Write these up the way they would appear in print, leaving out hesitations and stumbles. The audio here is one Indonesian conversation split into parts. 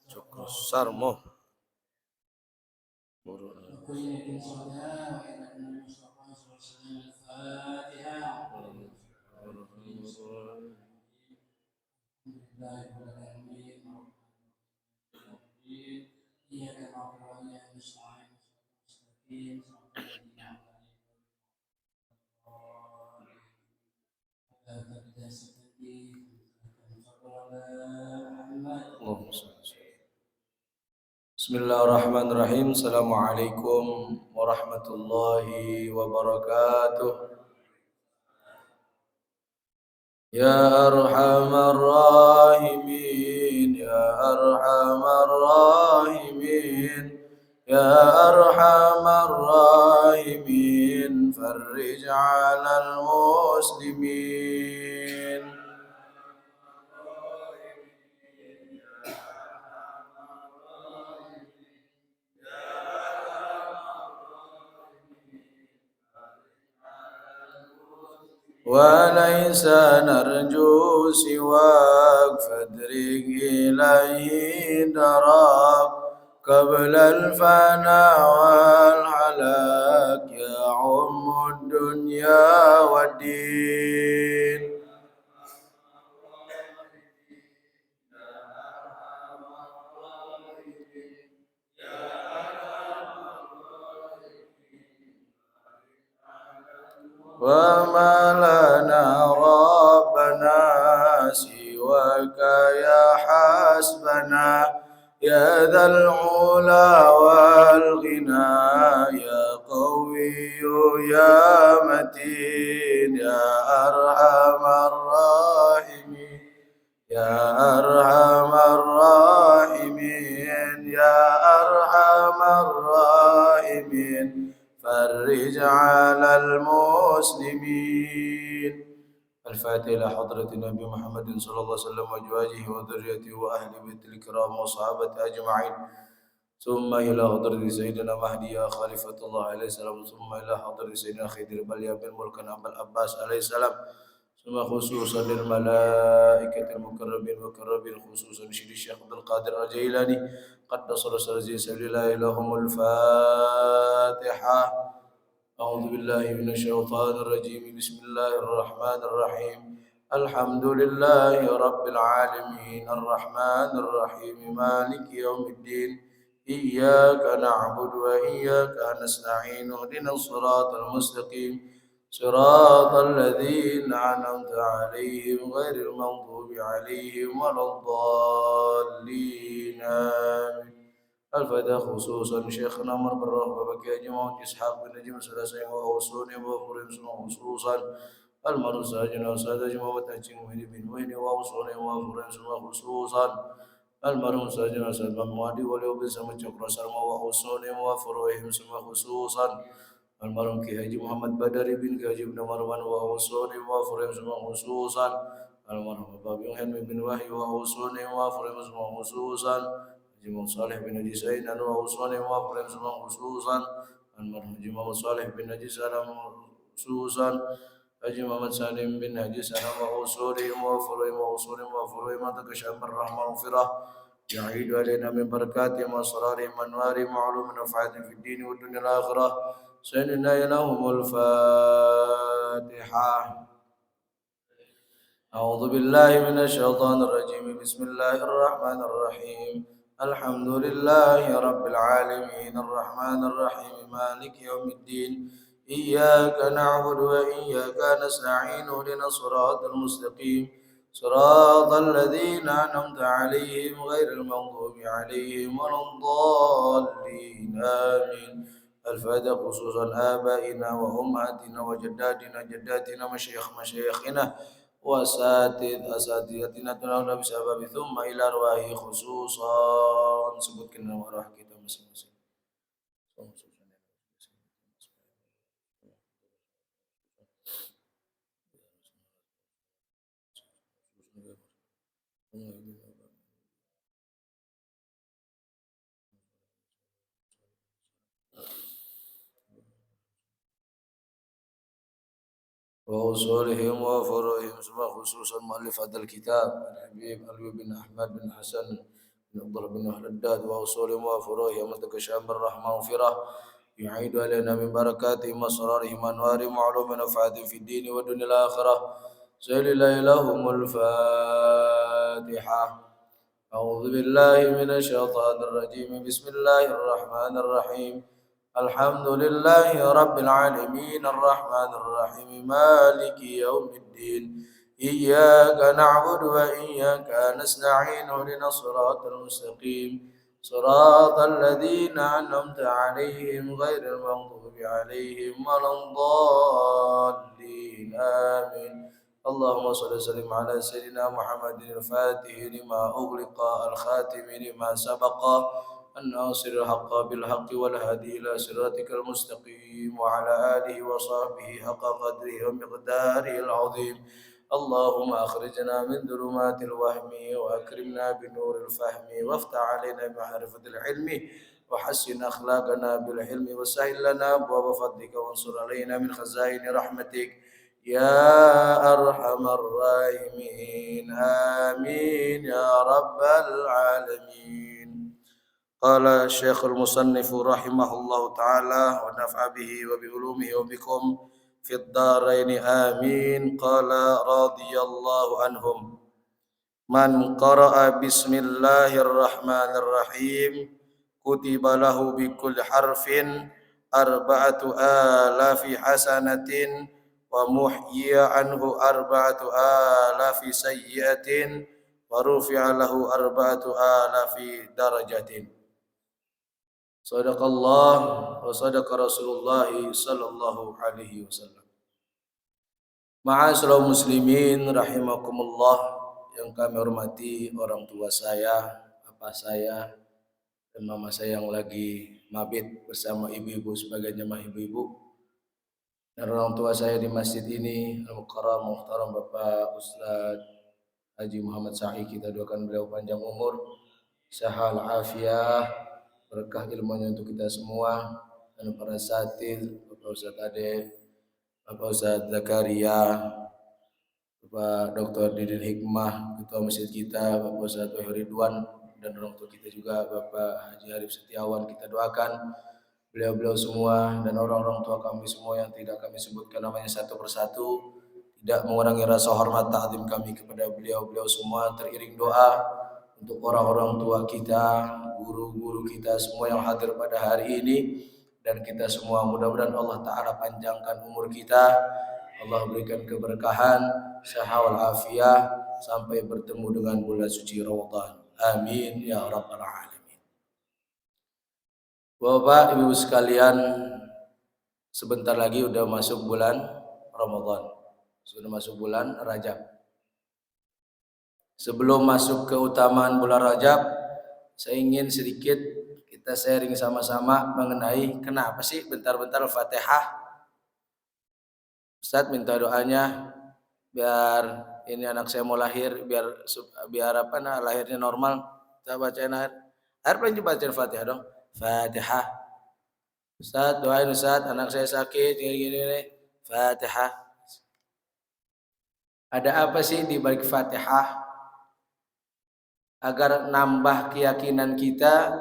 Cokro Sarmo. Bismillahirrahmanirrahim. Assalamualaikum warahmatullahi wabarakatuh. Ya arhamar rahimin, ya arhamar rahimin, ya arhamar rahimin, farrij 'alal muslimin. وليس نرجو سواك فادرك إليه دراك قبل الفناء والهلاك يا عم الدنيا والدين. وما لنا ربنا سواك يا حسبنا يا ذا العلا والغنى يا قوي يا متين يا أرحم الراحمين يا أرحم الراحمين يا أرحم الراحمين فرج على المسلمين. الفاتحة إلى حضرة النبي محمد صلى الله عليه وسلم وأزواجه وذريته وأهل بيته الكرام وصحابته أجمعين، ثم إلى حضرة سيدنا مهدي خليفة الله عليه السلام، ثم إلى حضرة سيدنا خضر بن بن ملكن أبا العباس عليه السلام، ثم خصوصا للملائكة المقربين وكربين، خصوصا شيخ الشيخ عبد القادر الجيلاني قدس سره سبيل الله لهم الفاتحة. أعوذ بالله من الشيطان الرجيم. بسم الله الرحمن الرحيم. الحمد لله رب العالمين الرحمن الرحيم مالك يوم الدين إياك نعبد وإياك نستعين اهدنا الصراط المستقيم صراط الذين أنعمت عليهم غير المغضوب عليهم ولا الضالين آمين. الفاتحة خصوصا شيخنا عمر بن رافع بكي جماعة إسحاق بن نجم سلاسين وأوصوني وأخرين خصوصا المرء ساجنا وسادة جماعة تنشين وين بن وين وأوصوني وأخرين خصوصا المرء ساجنا سلمان موادي ولو بسم شكر سلمى وأوصوني وأخرين خصوصا المرء كي حجي محمد بدر بن كي بن مروان وأوصوني وأخرين خصوصا المرء بابي بن وحي وأوصوني وأخرين خصوصا Haji Saleh bin Haji Said Anu Usmani Muafrim semua khususan almarhum Haji Muhammad Saleh bin Haji Salam khususan Haji Muhammad Salim bin Haji Salam wa usuli muafuri mata kasyamar rahmah firah يعيد علينا من بركات وأسرار وأنوار معلوم نفعات في الدين والدنيا الآخرة سيدنا لهم الفاتحة. أعوذ بالله من الشيطان الرجيم. بسم الله الرحمن الرحيم. الحمد لله رب العالمين الرحمن الرحيم مالك يوم الدين إياك نعبد وإياك نستعين اهدنا الصراط المستقيم صراط الذين أنعمت عليهم غير المغضوب عليهم ولا الضالين آمين. الفاتحة خصوصا آبائنا وأمهاتنا وجداتنا جداتنا مشايخنا وأساتذتنا تناولنا بسبب ثم إلى أرواحه خصوصا sebutkan nama arwah kita masing-masing. وأصولهم وفروعهم ثم خصوصا مؤلف هذا الكتاب الحبيب علي بن أحمد بن حسن بن عبد الله بن حداد وأصولهم وفروعهم متكشام بالرحمة وفرة يعيد علينا من بركاتهم وأسرارهم وأنوارهم وعلوم ونفعات في الدين والدنيا الآخرة سيل لهم الفاتحة. أعوذ بالله من الشيطان الرجيم بسم الله الرحمن الرحيم الحمد لله رب العالمين الرحمن الرحيم مالك يوم الدين إياك نعبد وإياك نستعين اهدنا الصراط المستقيم صراط الذين أنعمت عليهم غير المغضوب عليهم ولا الضالين آمين. اللهم صل وسلم على سيدنا محمد الفاتح لما أغلق الخاتم لما سبق الناصر الحق بالحق والهادي إلى صراطك المستقيم وعلى آله وصحبه حق قدره ومقداره العظيم. اللهم أخرجنا من ظلمات الوهم وأكرمنا بنور الفهم وافتح علينا بمعرفة العلم وحسن أخلاقنا بالحلم وسهل لنا أبواب فضلك وانصر علينا من خزائن رحمتك يا أرحم الراحمين آمين يا رب العالمين. قال الشيخ المصنف رحمه الله تعالى ونفع به وبعلومه وبكم في الدارين آمين. قال رضي الله عنهم من قرأ بسم الله الرحمن الرحيم كتب له بكل حرف 4,000 حسنة ومحيي عنه 4,000 سيئة ورفع له 4,000 درجة. Sadaqallah wa sadaqa Rasulullah sallallahu alaihi wasallam. Ma'asyiral muslimin rahimakumullah, yang kami hormati orang tua saya, bapak saya, dan mama saya yang lagi mabit bersama ibu-ibu sebagai jemaah ibu-ibu, dan orang tua saya di masjid ini, Al-Mukarram Muhtaram Bapak Ustaz Haji Muhammad Sa'i, kita doakan beliau panjang umur, sehat afiat, berkah ilmunya untuk kita semua, dan para satid, Bapak Ustaz Ade, Bapak Ustaz Zakaria, Bapak Dr. Didin Hikmah, Ketua Masjid kita, Bapak Ustaz Wahyu Ridwan, dan orang tua kita juga Bapak Haji Arif Setiawan, kita doakan beliau-beliau semua dan orang-orang tua kami semua yang tidak kami sebutkan namanya satu persatu, tidak mengurangi rasa hormat ta'zim kami kepada beliau-beliau semua, teriring doa untuk orang-orang tua kita, guru-guru kita semua yang hadir pada hari ini, dan kita semua mudah-mudahan Allah Ta'ala panjangkan umur kita, Allah berikan keberkahan, sehat wal afiah sampai bertemu dengan bulan suci Ramadan. Amin ya rabbal alamin. Bapak Ibu sekalian, sebentar lagi udah masuk bulan Ramadan, sudah masuk bulan Rajab. Sebelum masuk ke utamaan bulan Rajab, saya ingin sedikit kita sharing sama-sama mengenai kenapa sih bentar-bentar Fatihah. Ustadz minta doanya biar ini anak saya mau lahir, biar lahirnya normal. Saya bacain air paling coba bacain Fatihah dong. Fatihah. Ustadz doain Ustadz, anak saya sakit gini. Fatihah. Ada apa sih di balik Fatihah? Agar nambah keyakinan kita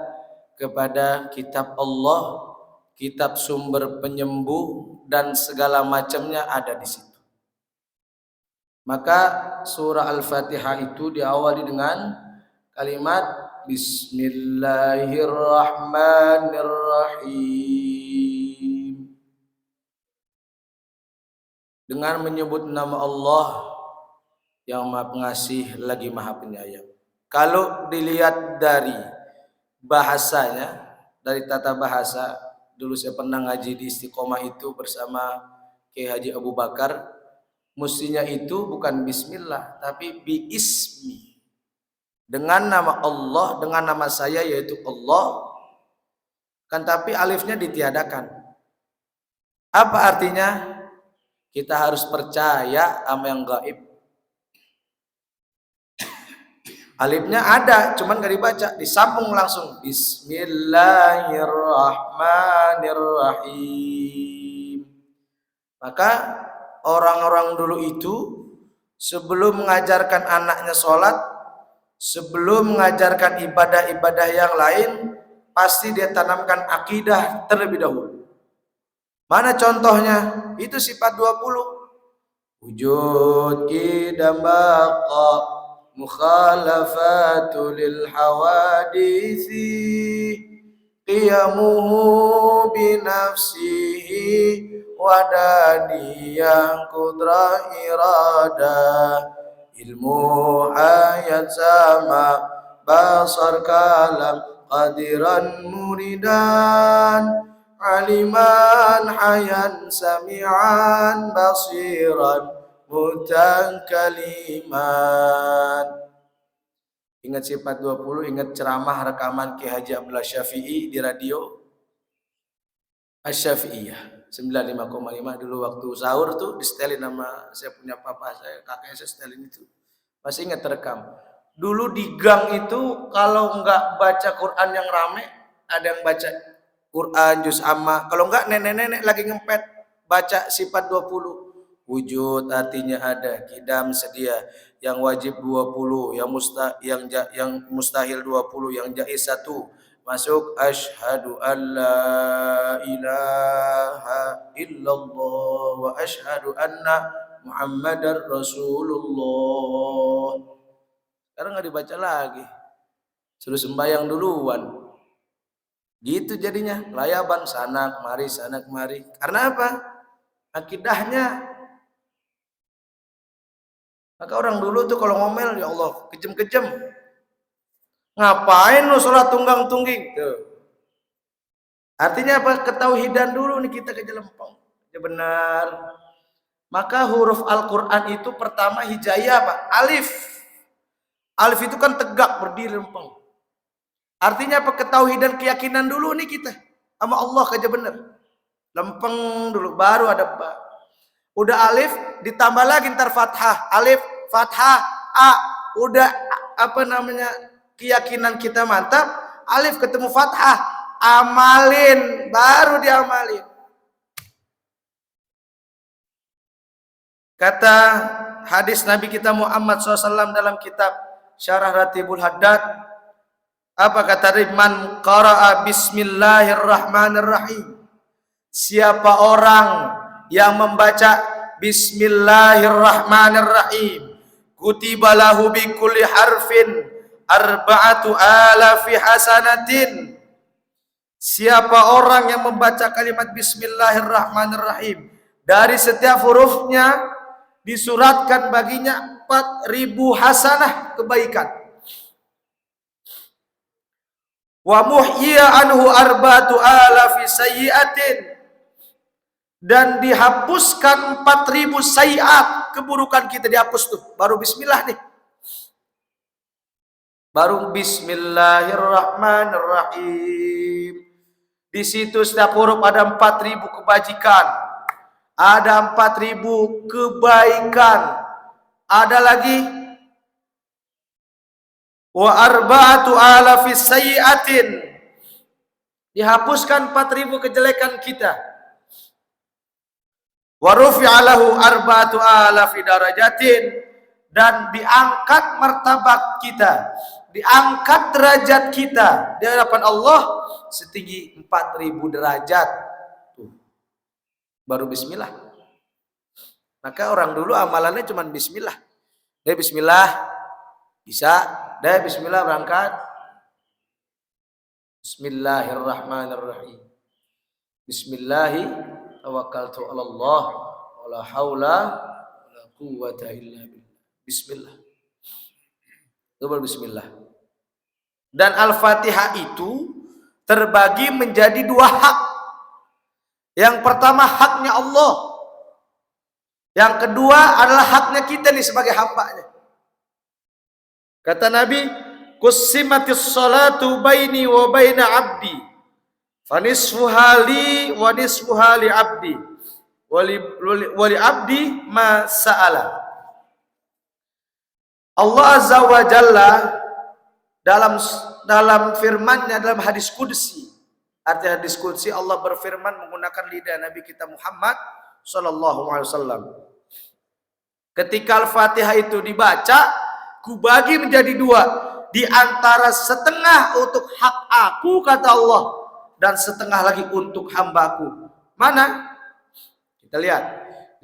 kepada kitab Allah, kitab sumber penyembuh dan segala macamnya ada di situ. Maka surah Al-Fatihah itu diawali dengan kalimat Bismillahirrahmanirrahim, dengan menyebut nama Allah yang Maha Pengasih lagi Maha Penyayang. Kalau dilihat dari bahasanya, dari tata bahasa, dulu saya pernah ngaji di Istiqomah itu bersama Kiai Haji Abu Bakar, mestinya itu bukan Bismillah tapi biismi, dengan nama Allah, dengan nama saya yaitu Allah, kan tapi alifnya ditiadakan. Apa artinya? Kita harus percaya sama yang gaib. Alifnya ada, cuman gak dibaca, disambung langsung. Bismillahirrahmanirrahim. Maka orang-orang dulu itu sebelum mengajarkan anaknya sholat, sebelum mengajarkan ibadah-ibadah yang lain, pasti dia tanamkan akidah terlebih dahulu. Mana contohnya? Itu sifat 20. Wujud qidam baqa mukhalafatu lil hawadisi qiyamuhu binafsihi wadaniyah kudra irada ilmu ayat sama basar kalam qadiran muridan aliman hayan sami'an basiran mutakaliman. Ingat sifat 20, ingat ceramah rekaman Ki Haji Abdullah Syafi'i di radio Asy-Syafi'iyah 95,5 dulu waktu sahur tuh disetelin nama saya punya papa saya, kakaknya saya setelin itu. Masih ingat terekam. Dulu di gang itu kalau enggak baca Quran yang rame, ada yang baca Quran juz amma, kalau enggak nenek-nenek lagi ngempet baca sifat 20. Wujud artinya ada, qidam sedia, yang wajib 20, yang mustahil 20, yang jaiz 1. Masuk asyhadu an la ilaha illallah wa asyhadu anna muhammadar rasulullah. Sekarang enggak dibaca lagi. Suruh sembahyang duluan. Gitu jadinya, layaban sana kemari. Karena apa? Akidahnya. Maka orang dulu tuh kalau ngomel, ya Allah, kejem-kejem. Ngapain lu sholat tunggang tungging? Tuh. Artinya apa? Ketauhidan dulu nih kita ke Jelempong. Ya benar. Maka huruf Al-Quran itu pertama hijayah apa? Alif. Alif itu kan tegak berdiri lempeng. Artinya apa? Ketauhidan keyakinan dulu nih kita sama Allah aja bener. Lempeng dulu baru ada ba. Udah alif ditambah lagi ntar fathah. Alif, fathah, a. Udah apa namanya? Keyakinan kita mantap. Alif ketemu fathah, amalin, baru diamalin. Kata hadis Nabi kita Muhammad SAW dalam kitab Syarah Ratibul Haddad, apa kata man qara'a bismillahirrahmanirrahim, siapa orang yang membaca bismillahirrahmanirrahim, kutiba lahu bi kulli harfin arba'atu alafi hasanatin. Siapa orang yang membaca kalimat bismillahirrahmanirrahim, dari setiap hurufnya disuratkan baginya 4.000 hasanah kebaikan. Wa muhyiya anhu arba'atu alafi sayyi'atin, dan dihapuskan 4.000 sayiat, keburukan kita dihapus tuh. Baru bismillah nih. Baru bismillahirrahmanirrahim. Di situ setiap huruf ada 4.000 kebajikan. Ada 4.000 kebaikan. Ada lagi wa arba'atu alafi sayyi'atin, dihapuskan 4.000 kejelekan kita. Wa rufi'a lahu arba'atu alafi darajatin, dan diangkat martabat kita, diangkat derajat kita di hadapan Allah setinggi 4.000 derajat. Tuh. Baru bismillah. Maka orang dulu amalannya cuma bismillah. Dia bismillah bisa, dah bismillah berangkat. Bismillahirrahmanirrahim. Bismillahi tawakkaltu 'ala Allah wa la haula wa la quwwata illa billah. Bismillah. Itu bismillah. Dan Al-Fatihah itu terbagi menjadi 2 hak. Yang pertama haknya Allah. Yang kedua adalah haknya kita nih sebagai hambanya. Kata Nabi, "Qussimatis salatu baini wa baina 'abdi, fanisfuha li wa nisfuha li 'abdi, wa li 'abdi ma sa'ala." Allah Azza wa Jalla dalam firman-Nya dalam hadis qudsi. Arti hadis qudsi, Allah berfirman menggunakan lidah Nabi kita Muhammad sallallahu alaihi wasallam. Ketika Al-Fatihah itu dibaca, kubagi menjadi dua. Di antara setengah untuk hak aku, kata Allah, dan setengah lagi untuk hambaku. Mana? Kita lihat.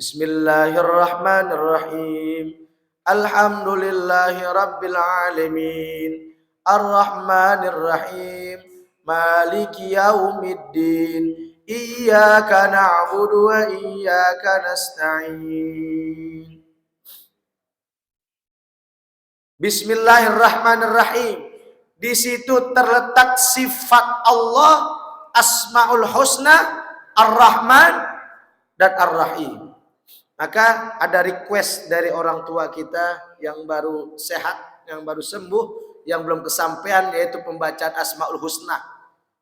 Bismillahirrahmanirrahim. Alhamdulillahi rabbil alamin. Ar-Rahmanir-Rahim. Maliki yaumiddin. Iyyaka na'budu wa iyyaka nasta'in. Bismillahirrahmanirrahim. Di situ terletak sifat Allah, Asmaul Husna, Ar-Rahman dan Ar-Rahim. Maka ada request dari orang tua kita yang baru sehat, yang baru sembuh, yang belum kesampaian, yaitu pembacaan Asmaul Husna.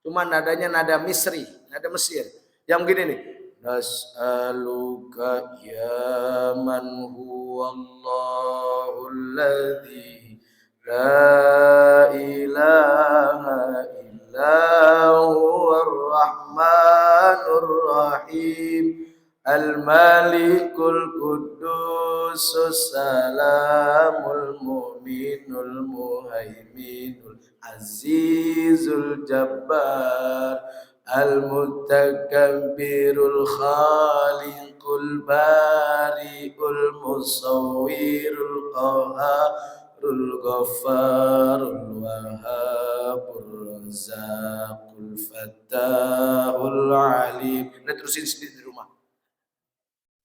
Cuma nadanya nada Misri, nada Mesir. Yang begini nih. Nas'aluka ya man huwallahu alladhi la ilaha illa huwar rahmanur rahim al-malikul qudusus salamul mu'minul muhaiminul azizul jabbar al-mutakabbirul khaliqul bari'ul musawwirul qaharul ghaffarul wahhabur razzaqul fattahul alim. Nah, terusin sendiri di rumah.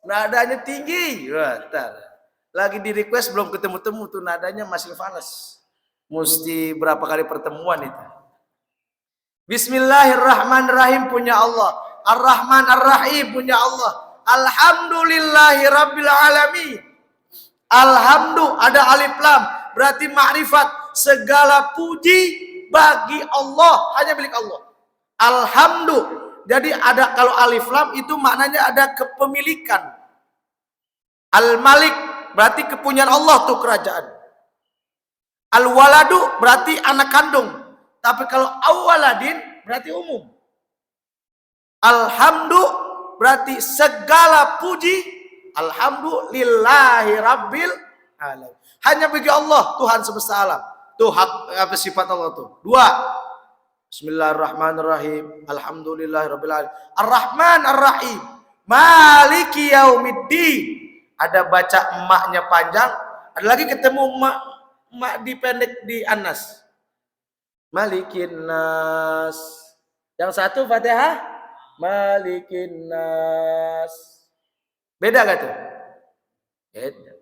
Nadanya tinggi. Wah, lagi di request belum ketemu-temu tuh, nadanya masih fals. Mesti berapa kali pertemuan itu. Bismillahirrahmanirrahim punya Allah. Ar-Rahman Ar-Rahim punya Allah. Alhamdulillahi rabbil alamin. Alhamdu ada alif lam, berarti ma'rifat. Segala puji bagi Allah, hanya milik Allah. Alhamdu. Jadi ada, kalau alif lam itu maknanya ada kepemilikan. Al-Malik berarti kepunyaan Allah tuh kerajaan. Al-Waladu berarti anak kandung. Tapi kalau awaladin berarti umum. Alhamdu berarti segala puji. Alhamdulillahi rabbil alamin. Hanya bagi Allah, Tuhan semesta alam. Tuh hak, apa sifat Allah tuh? Dua. Bismillahirrahmanirrahim. Alhamdulillahi rabbil alamin. Ar-Rahman Ar-Rahim. Maliki yaumiddin. Ada baca emaknya panjang, ada lagi ketemu emak dipendek di Anas. Malikin nas. Yang satu Fatihah Malikin nas. Beda gak tuh? Beda.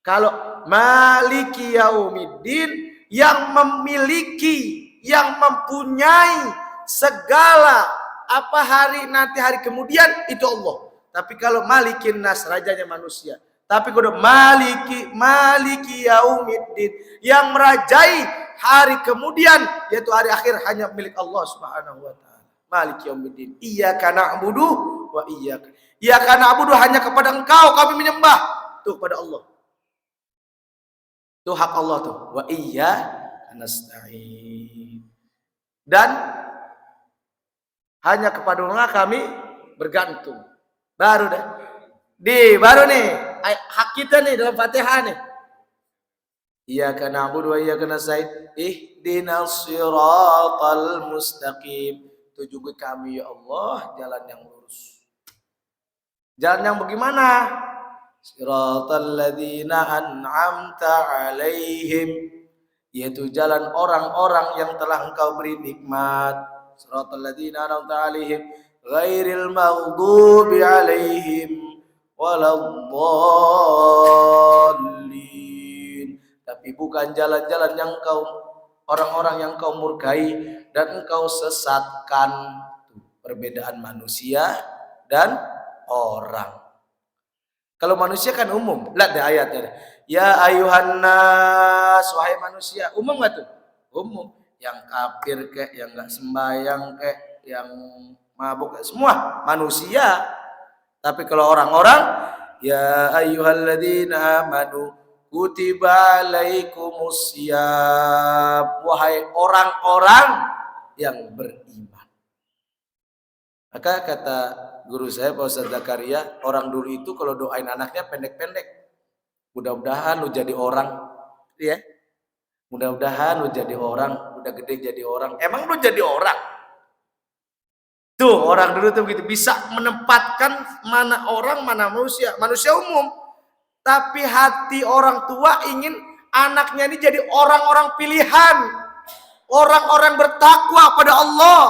Kalau Maliki yaumiddin, yang memiliki, yang mempunyai segala apa hari nanti hari kemudian, itu Allah. Tapi kalau Malikin nas, rajanya manusia. Tapi kalau Maliki yaumiddin, yang merajai hari kemudian, yaitu hari akhir, hanya milik Allah Subhanahu wa taala. Maliki yaumiddin. Iyyaka na'budu wa iyyaka. Iyyaka na'budu, hanya kepada Engkau kami menyembah. Tuh kepada Allah. Itu hak Allah tuh. Wa iyyaka nasta'in. Dan hanya kepada Allah kami bergantung. Baru dah. Baru nih hak kita nih dalam Fatihah nih. Iyyaka na'budu wa iyyaka nasta'in. Ihdinas siratal mustaqim. Tunjuki kami ya Allah jalan yang lurus. Jalan yang bagaimana? Siratal ladzina an'amta 'alaihim, yaitu jalan orang-orang yang telah Engkau beri nikmat. Siratal ladzina an'amta 'alaihim ghairil maghdubi 'alaihim waladdallin. Tapi bukan jalan-jalan yang orang-orang yang Kau murkai dan Engkau sesatkan. Perbedaan manusia dan orang. Kalau manusia kan umum. Lihat deh ayatnya. Ya ayuhan nas, wahai manusia. Umum gak tuh? Umum. Yang kafir kek, yang gak sembahyang kek, yang mabuk, semua manusia. Tapi kalau orang-orang, ya ayyuhalladzina amanu kutiba alaikumusiyam, wahai orang-orang yang beriman. Maka kata guru saya Pak Ustadz Zakaria, orang dulu itu kalau doain anaknya pendek-pendek. Mudah-mudahan lu jadi orang, ya. Mudah-mudahan lu jadi orang, udah gede jadi orang. Emang lu jadi orang? Tuh orang dulu tuh begitu, bisa menempatkan mana orang, mana manusia. Manusia umum. Tapi hati orang tua ingin anaknya ini jadi orang-orang pilihan. Orang-orang bertakwa pada Allah.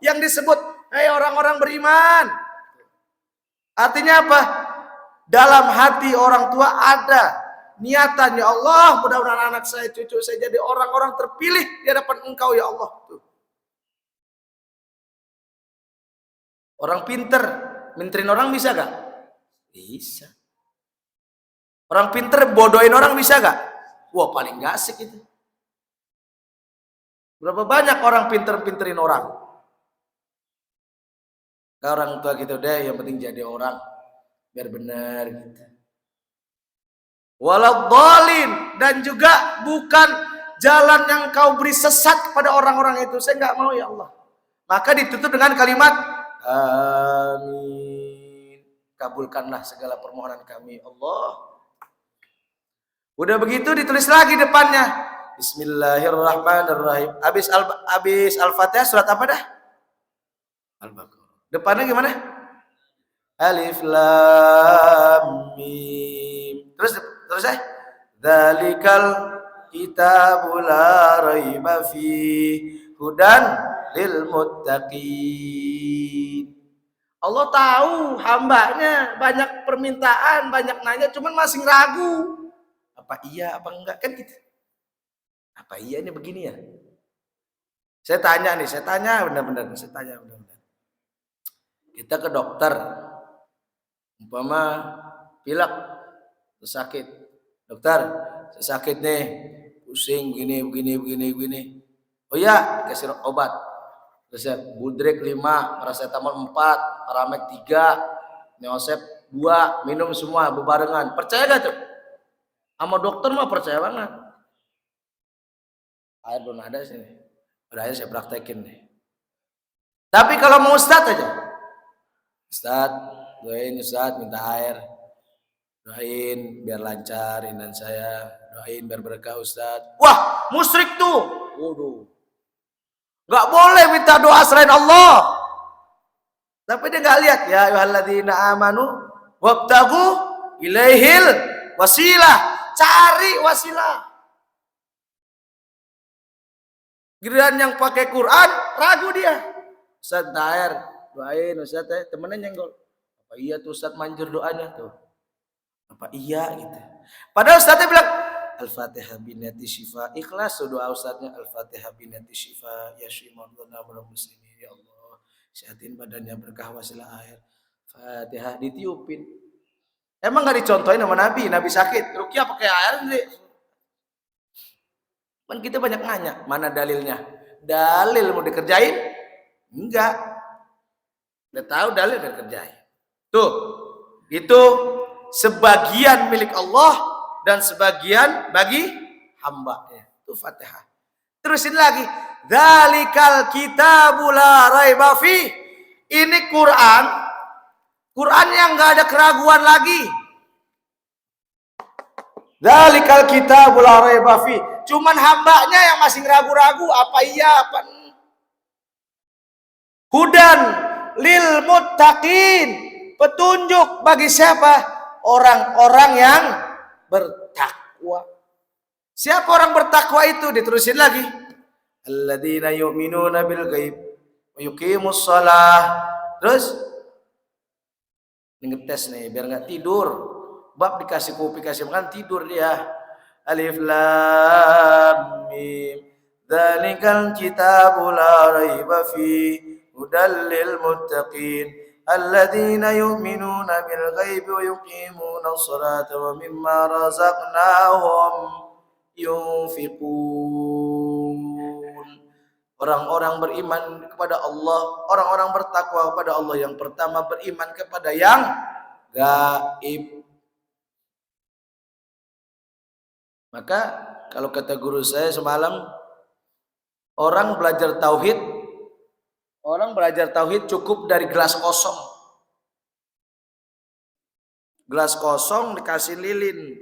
Yang disebut, hei orang-orang beriman. Artinya apa? Dalam hati orang tua ada niatan, ya Allah, mudah-mudahan anak saya, cucu saya jadi orang-orang terpilih di hadapan Engkau, ya Allah. Tuh. Orang pinter, minterin orang bisa gak? Bisa. Orang pinter bodohin orang bisa gak? Wah, paling gak asik itu. Berapa banyak orang pinter-pinterin orang? Orang tua gitu deh, yang penting jadi orang biar benar gitu. Waladhdallin, dan juga bukan jalan yang kau beri sesat kepada orang-orang itu. Saya nggak mau, ya Allah. Maka ditutup dengan kalimat amin. Kabulkanlah segala permohonan kami, Allah. Udah begitu ditulis lagi depannya Bismillahirrahmanirrahim. Habis Al-Fatihah surat apa dah? Al-Baqarah. Depannya gimana? Alif Lam Mim. Terus Dzalikal kitabul la raiba fihi hudan lil muttaqin. Allah tahu hambanya banyak permintaan, banyak nanya, cuman masih ragu. Apa iya apa enggak kan gitu. Apa iya ini begini ya? Saya tanya benar-benar. Kita ke dokter, umpama pilek, sakit, dokter, saya sakit nih, pusing begini. Oh ya, kasih obat. Terus ya, Budrek 5, paracetamol 4, Paramek 3, Neosep 2, minum semua bebarengan. Percaya gak tuh? Sama dokter mah percaya banget. Air belum ada sini. Udah aja saya praktekin nih. Tapi kalau mau ustad aja, Ustad, doain Ustad, minta air. Doain biar lancar dan saya. Doain biar berkah Ustad. Wah, musyrik tuh. Waduh. Gak boleh minta doa selain Allah. Tapi dia gak lihat. Ya ayyuhalladzina amanu wabtaghu ilaihil wasilah. Cari wasilah. Giliran yang pakai Quran, ragu dia. Ustad, air. Doain Ustaz, temennya nyenggol. Apa iya tuh Ustaz manjur doanya tuh? Apa iya gitu? Padahal Ustaznya bilang Al-Fatihah binati syifa. Ikhlas doa Ustaznya, Al-Fatihah binati syifa. Ya syimardana wa muslimin, ya Allah, sehatin badannya, berkah wasilah air. Fatihah ditiupin. Emang gak dicontohin sama Nabi? Nabi sakit, ruqyah pakai air nih. Kan kita banyak nanya, mana dalilnya? Dalil mau dikerjain? Enggak. Udah tahu dalil dan kerjain. Tuh, itu sebagian milik Allah dan sebagian bagi hambanya. Itu Fatihah. Terusin lagi. Dzalikal kitabul la raiba fi. Ini Quran yang enggak ada keraguan lagi. Dzalikal kitabul la raiba fi. Cuman hambanya yang masih ragu-ragu apa iya apa enggak. Hudan lil muttaqin, petunjuk bagi siapa? Orang-orang yang bertakwa. Siapa orang bertakwa itu? Diterusin lagi. Alladzina yu'minuna bil ghaib wa yuqimus shalah. Terus ngetes nih biar enggak tidur. Bab dikasih kopi, kasih makan, tidur dia. Alif Lam Mim. Dzalikal kitabul la raiba fihi hudan lil muttaqin alladzina yu'minuna bil ghaibi wa yuqimuna sholata wa mimma razaqnahum yunfiqun. Orang-orang beriman kepada Allah, orang-orang bertakwa kepada Allah, yang pertama beriman kepada yang gaib. Maka kalau kata guru saya semalam, orang belajar tauhid cukup dari gelas kosong. Gelas kosong dikasih lilin.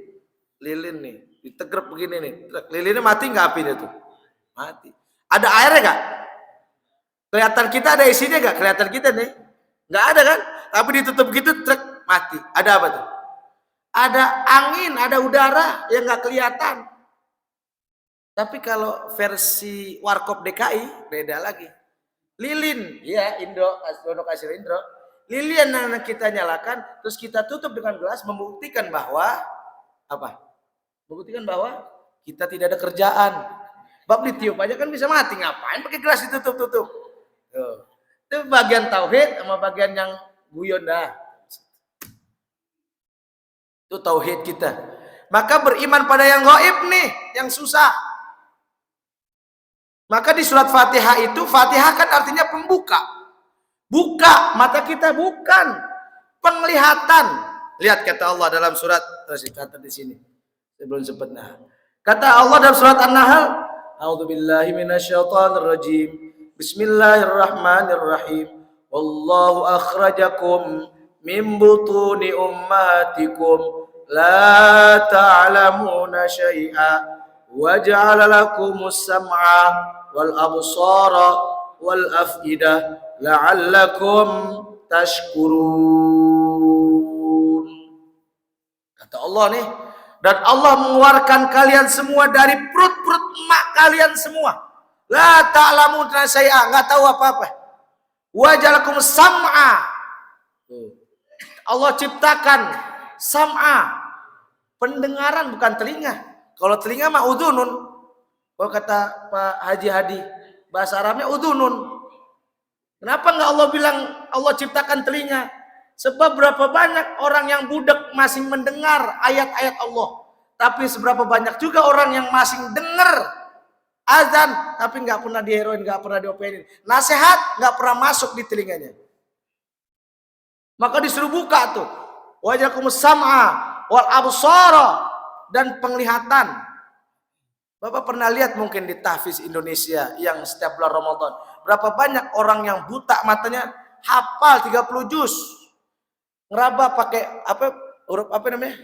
lilin nih, ditegrep begini nih. Lilinnya mati nggak apinya tuh? Mati. Ada airnya nggak? Kelihatan kita ada isinya nggak? Kelihatan kita nih? Nggak ada kan? Tapi ditutup gitu, truk mati. Ada apa tuh? Ada angin, ada udara yang nggak kelihatan. Tapi kalau versi Warkop DKI beda lagi. Lilin, ya Dono Kasir Indro. Lilin yang kita nyalakan, terus kita tutup dengan gelas, membuktikan bahwa apa? Membuktikan bahwa kita tidak ada kerjaan. Bab ditiup aja kan bisa mati, ngapain pakai gelas ditutup-tutup? Itu bagian tauhid sama bagian yang guyon dah. Itu tauhid kita. Maka beriman pada yang gaib nih, yang susah. Maka di surat Fatihah itu, Fatihah kan artinya pembuka. Buka mata kita, bukan penglihatan. Lihat kata Allah dalam surat, terus kata di sini. Sebelum sempat nah. Kata Allah dalam surat An-Nahl, A'udzubillahi minasyaitonir rajim. Bismillahirrahmanirrahim. Wallahu akhrajakum min butuni ummatikum la ta'lamuna syai'a wa ja'ala lakumus sam'a wal absara wal af'idah la'allakum tashkurun. Kata Allah nih, dan Allah mengeluarkan kalian semua dari perut-perut emak kalian semua. La ta'lamuna syai'a, enggak tahu apa-apa. Wa ja'ala lakumus sam'a. Allah ciptakan sam'a, pendengaran bukan telinga. Kalau telinga mah udhunun. Kalau kata Pak Haji Hadi, bahasa Arabnya udhunun. Kenapa enggak Allah bilang Allah ciptakan telinga? Sebab berapa banyak orang yang budak masih mendengar ayat-ayat Allah. Tapi seberapa banyak juga orang yang masih dengar azan, tapi enggak pernah diheroin, enggak pernah diopenin. Nasihat enggak pernah masuk di telinganya. Maka disuruh buka tuh. Wajakumus sam'a wal absara, dan penglihatan. Bapak pernah lihat mungkin di tahfiz Indonesia yang setiap bulan Ramadan, berapa banyak orang yang buta matanya hafal 30 juz. Ngeraba pakai apa? Huruf apa namanya?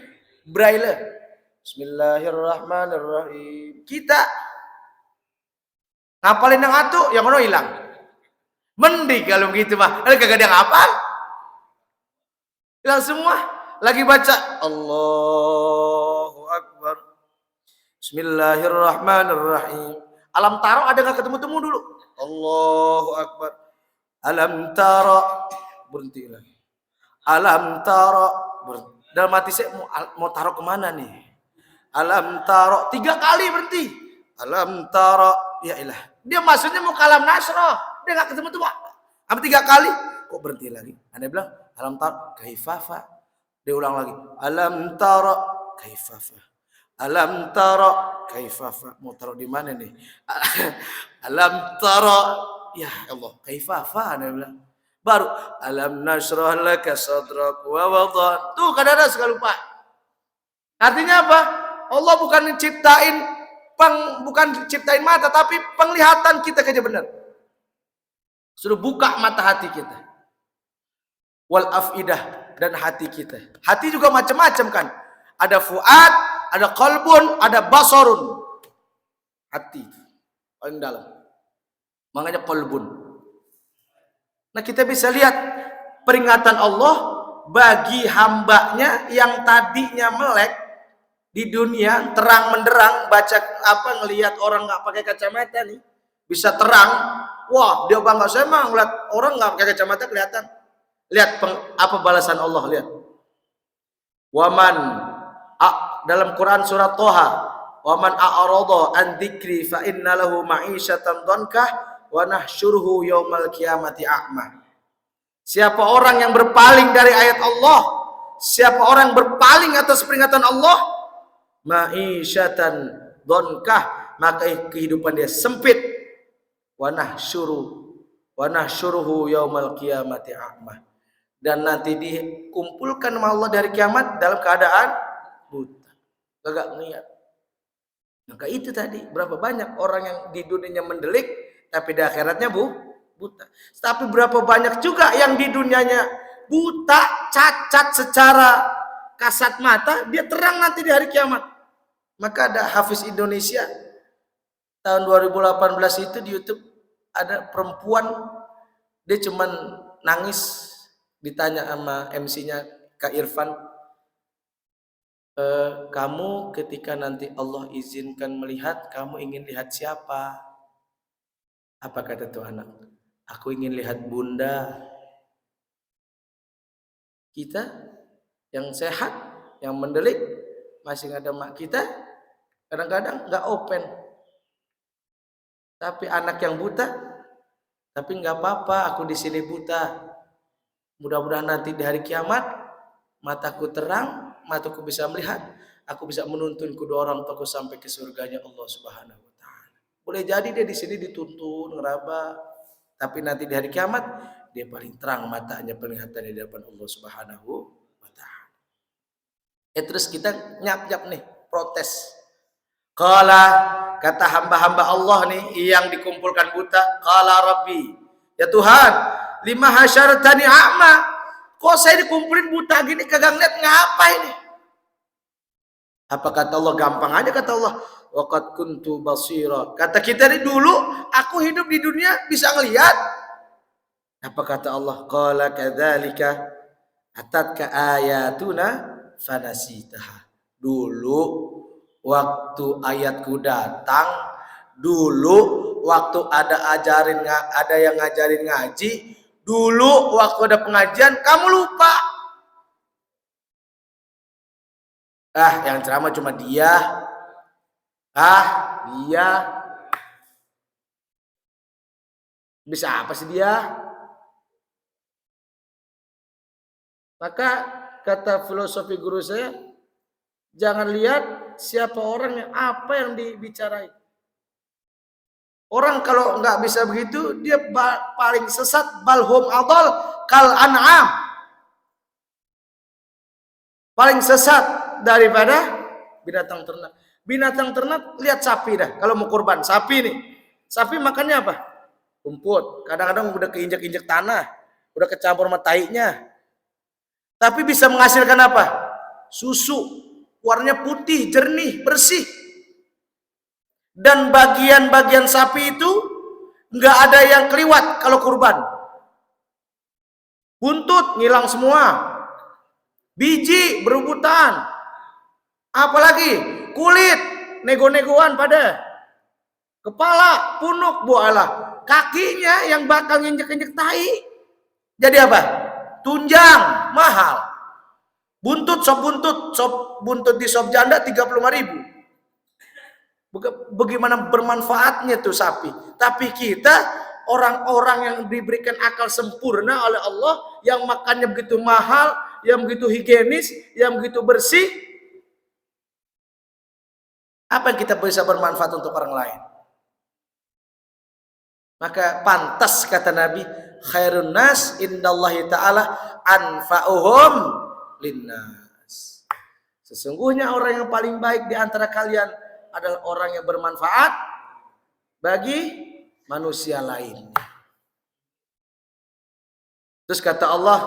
Braille. Bismillahirrahmanirrahim. Kita ngapalin yang atu, yang mana hilang. Mending kalau gitu mah. Ada kagak ada yang hafal. Hilang semua. Lagi baca Allahu Akbar. Bismillahirrahmanirrahim. Alam taro ada nggak ketemu-temu dulu? Allahu Akbar. Alam taro, berhenti lagi. Alam taro, dalam hati saya mau taruh kemana nih? Alam taro, 3 kali berhenti. Alam taro, ya ilah. Dia maksudnya mau kalam nasroh. Dia nggak ketemu-temu. Sampai 3 kali, kok berhenti lagi? Anda bilang alam taro, kaifafa. Dia ulang lagi. Alam taro, kaifafa. Alam taro, kaifafa. Mau taruh di mana nih? Alam taro, ya Allah, kaifafa. Anda bilang. Baru alam nasrah laka sadrak wa wadan. Tuh kadang-kadang suka lupa. Artinya apa? Allah bukan ciptain mata, tapi penglihatan kita aja benar. Suruh buka mata hati kita. Wal afidah, dan hati kita. Hati juga macam-macam kan. Ada fuad, ada qalbun, ada basarun. Hati paling dalam. Makanya qalbun. Nah, kita bisa lihat peringatan Allah bagi hambanya yang tadinya melek di dunia, terang menderang, baca apa, ngelihat orang nggak pakai kacamata nih bisa terang. Wah, dia bangga, saya mah ngeliat orang nggak pakai kacamata kelihatan. Lihat apa balasan Allah, lihat. Waman dalam Quran surat Toha, waman a'rada an dzikri fa inna lahu ma'isyatan dhankah wa nahsyuruhu yaumal qiyamati a'ma. Siapa orang yang berpaling dari ayat Allah, siapa orang berpaling atas peringatan Allah, ma'isyatan dhankah, maka kehidupan dia sempit. Wa nahsyuruhu yaumal qiyamati a'ma. Dan nanti dikumpulkan sama Allah dari kiamat dalam keadaan buta, kagak ngeliat. Maka itu tadi, berapa banyak orang yang di dunianya mendelik, tapi di akhiratnya buta. Tapi berapa banyak juga yang di dunianya buta, cacat secara kasat mata, dia terang nanti di hari kiamat. Maka ada Hafiz Indonesia tahun 2018 itu di YouTube, ada perempuan, dia cuman nangis, ditanya sama MC-nya Kak Irfan, kamu ketika nanti Allah izinkan melihat, kamu ingin lihat siapa? Apa kata tuh anak? Aku ingin lihat bunda. Kita yang sehat, yang mendelik, masih ada mak kita, kadang-kadang nggak open. Tapi anak yang buta, tapi nggak apa-apa, aku di sini buta. Mudah-mudahan nanti di hari kiamat mataku terang, mataku bisa melihat, aku bisa menuntun kedua orang tuaku sampai ke surganya Allah Subhanahu wa taala. Boleh jadi dia di sini dituntun ngeraba, tapi nanti di hari kiamat dia paling terang matanya, penglihatannya di hadapan Allah Subhanahu wa taala. Terus kita nyap-nyap nih, protes. Qala, kata hamba-hamba Allah nih yang dikumpulkan buta, qala Rabbi, ya Tuhan, lima hasyartani a'ma, kok saya dikumpulin buta gini kagak ngeliat, ngapa ini? Apa kata Allah? Gampang aja kata Allah, waqad kuntu basira. Kata kita dari dulu aku hidup di dunia bisa ngelihat. Apa kata Allah? Qala kadzalika atatka ayatuna fanasitaha. Dulu waktu ayatku datang, dulu waktu ada yang ngajarin ngaji, dulu waktu ada pengajian kamu lupa. Yang ceramah cuma dia. Dia bisa apa sih dia? Maka kata filosofi guru saya, jangan lihat siapa orang yang apa yang dibicarain. Orang kalau nggak bisa begitu, dia paling sesat, balhum adal kal an'am. Paling sesat daripada binatang ternak. Binatang ternak lihat sapi dah. Kalau mau kurban sapi nih, sapi makannya apa? Rumput. Kadang-kadang udah keinjek-injek tanah, udah kecampur sama tainya. Tapi bisa menghasilkan apa? Susu, warnanya putih, jernih, bersih. Dan bagian-bagian sapi itu nggak ada yang keliwat kalau kurban. Buntut ngilang semua, biji berebutan, apalagi kulit nego-negoan pada, kepala punuk, bualah, kakinya yang bakal nginjek-injek tai. Jadi apa? Tunjang, mahal. Buntut, sop buntut di sop janda 35.000. Bagaimana bermanfaatnya tuh sapi. Tapi kita orang-orang yang diberikan akal sempurna oleh Allah, yang makannya begitu mahal, yang begitu higienis, yang begitu bersih, apa yang kita bisa bermanfaat untuk orang lain? Maka pantas kata Nabi, khairun nas indallahi ta'ala anfa'uhum linnas. Sesungguhnya orang yang paling baik di antara kalian adalah orang yang bermanfaat bagi manusia lain. Terus kata Allah,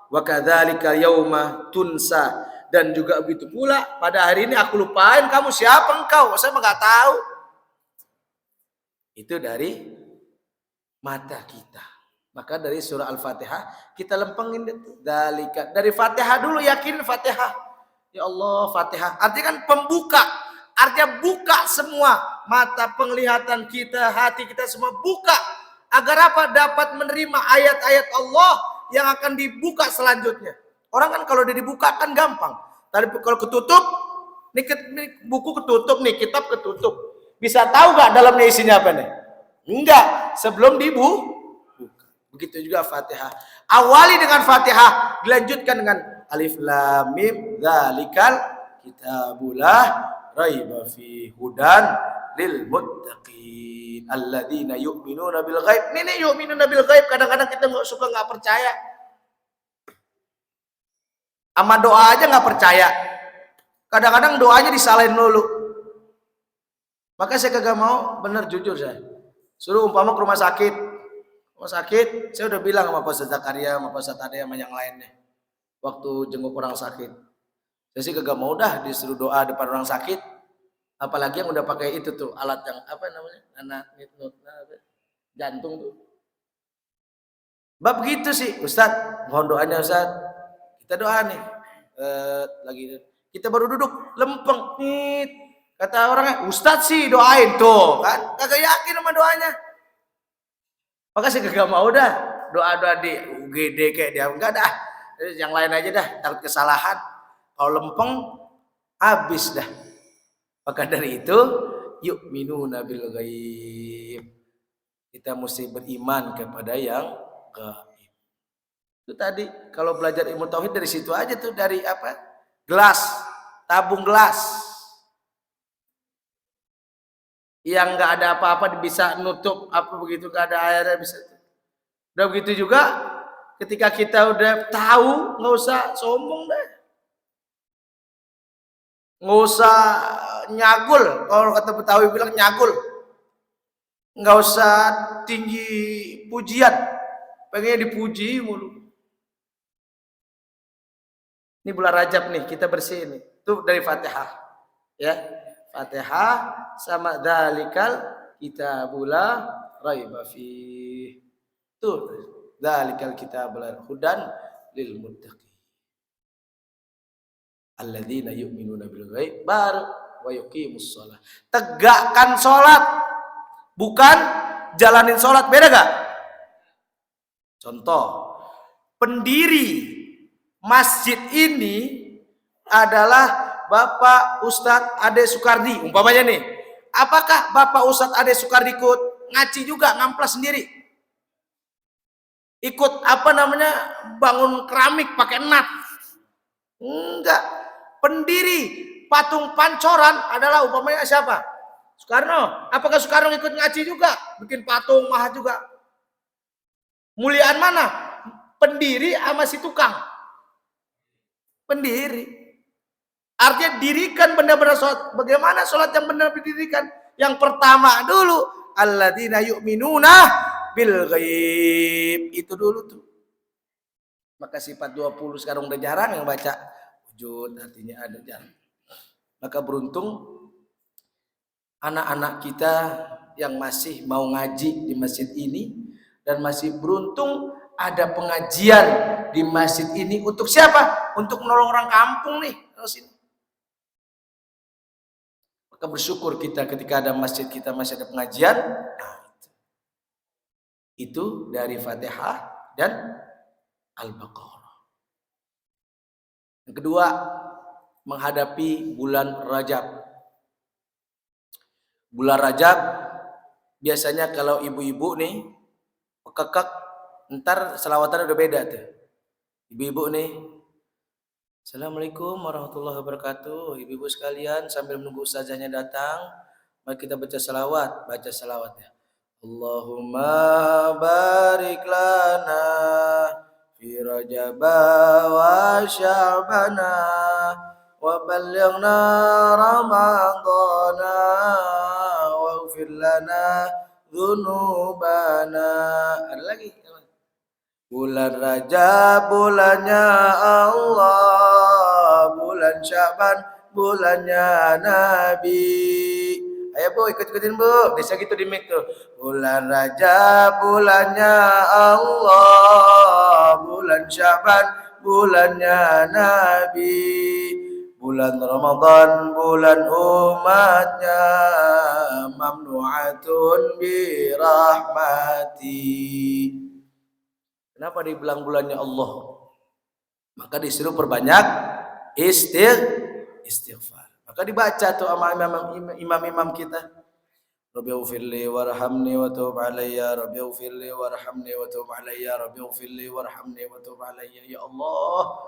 wa kadzalika yauma tunsa, dan juga begitu pula pada hari ini aku lupain kamu, siapa engkau? Saya mah enggak tahu. Itu dari mata kita. Maka dari surah Al-Fatihah kita lempengin dalika. Dari Fatihah dulu, yakin Fatihah. Ya Allah, Fatihah. Artinya kan pembuka. Artinya buka semua mata penglihatan kita, hati kita semua buka. Agar apa? Dapat menerima ayat-ayat Allah yang akan dibuka selanjutnya. Orang kan kalau udah dibuka kan gampang. Tapi kalau ketutup, nih buku ketutup nih, kitab ketutup. Bisa tahu gak dalamnya isinya apa nih? Enggak, sebelum dibuka. Begitu juga Fatihah. Awali dengan Fatihah, dilanjutkan dengan Alif Lam Mim dzalikal kitabullah raiba fi hudan lil muttaqin alladzina yu'minuna bil ghaib. Ini yu'minuna bil ghaib, kadang-kadang kita nggak percaya. Sama doa aja nggak percaya. Kadang-kadang doanya disalahin dulu. Maka saya kagak mau, bener jujur saya. Suruh umpama ke rumah sakit, saya udah bilang sama Pak Ustadz Zakaria, sama Pak Ustadz Ade, sama yang lainnya. Waktu jenguk orang sakit, saya sih kagak mau dah disuruh doa depan orang sakit. Apalagi yang udah pakai itu tuh alat yang apa namanya? Jantung tuh. Bab begitu sih, Ustaz. Mohon doanya Ustaz. Kita doa nih. Lagi kita baru duduk lempeng. Nih, kata orangnya, Ustaz sih doain tuh, kan? Kagak yakin sama doanya. Maka sih kagak mau dah doa-doa di UGD kayak dia enggak dah. Yang lain aja dah, takut kesalahan. Kalau lempeng habis dah. Maka dari itu, yuk minuna bil ghaib. Kita mesti beriman kepada yang gaib. Itu tadi kalau belajar ilmu tauhid dari situ aja tuh, dari apa? Gelas, tabung gelas. Yang enggak ada apa-apa bisa nutup apa begitu, enggak ada airnya bisa. Udah begitu juga ketika kita udah tahu, nggak usah sombong deh. Nggak usah nyagul, kalau kata Betawi bilang nyagul. Nggak usah tinggi pujian, pengen dipuji mulu. Ini bulan Rajab nih, kita bersih ini. Itu dari Fatihah. Ya, Fatihah sama dzalikal kitabula raiba fi. Tuh, dzalikal kitabul hudan lil muttaqin. Alladzina yu'minuna bil ghaib wa yuqimus shalah. Tegakkan salat, bukan jalanin salat, beda gak? Contoh, pendiri masjid ini adalah Bapak Ustadz Ade Sukardi, umpamanya nih. Apakah Bapak Ustadz Ade Sukardi ikut ngaji juga, ngamplas sendiri? Ikut apa namanya, bangun keramik pakai nat? Enggak. Pendiri patung Pancoran adalah umpamanya siapa? Soekarno. Apakah Soekarno ikut ngaji juga? Bikin patung maha juga? Muliaan mana? Pendiri sama si tukang? Pendiri. Artinya dirikan benar-benar sholat. Bagaimana sholat yang benar didirikan? Yang pertama dulu, alladzina yu'minuna bil ghaib. Itu dulu tuh. Maka sifat 20 sekarang udah jarang yang baca. Wujud artinya ada, jarang. Maka beruntung anak-anak kita yang masih mau ngaji di masjid ini, dan masih beruntung ada pengajian di masjid ini. Untuk siapa? Untuk menolong orang kampung nih. Maka bersyukur kita ketika ada masjid kita masih ada pengajian. Nah, itu dari Fatihah dan Al-Baqarah. Yang kedua, menghadapi bulan Rajab. Bulan Rajab biasanya kalau ibu-ibu nih kekek, ntar selawatan udah beda tuh. Ibu-ibu nih, Assalamualaikum warahmatullahi wabarakatuh. Ibu-ibu sekalian, sambil menunggu ustazahnya datang, mari kita baca selawat. Baca selawatnya. Allahumma barik lana fi Rajaba wa Sya'bana wa ballighna Ramadana waghfir lana dzunubana. Ada lagi. Bulan Rajab bulannya Allah, bulan Sya'ban bulannya Nabi. Ayo Bu, ikut-ikutin Bu. Bisa gitu di mic tuh. Bulan Rajab bulannya Allah, bulan Sya'ban bulannya Nabi. Bulan Ramadan bulan umatnya, mamnu'atun bi rahmati. Kenapa dibilang bulannya Allah? Maka disuruh perbanyak istighfar. Maka dibaca tuh sama imam-imam kita. Rabbighfirli warhamni wa tub alayya, Rabbighfirli warhamni wa tub alayya, Rabbighfirli warhamni wa tub alayya. Ya Allah,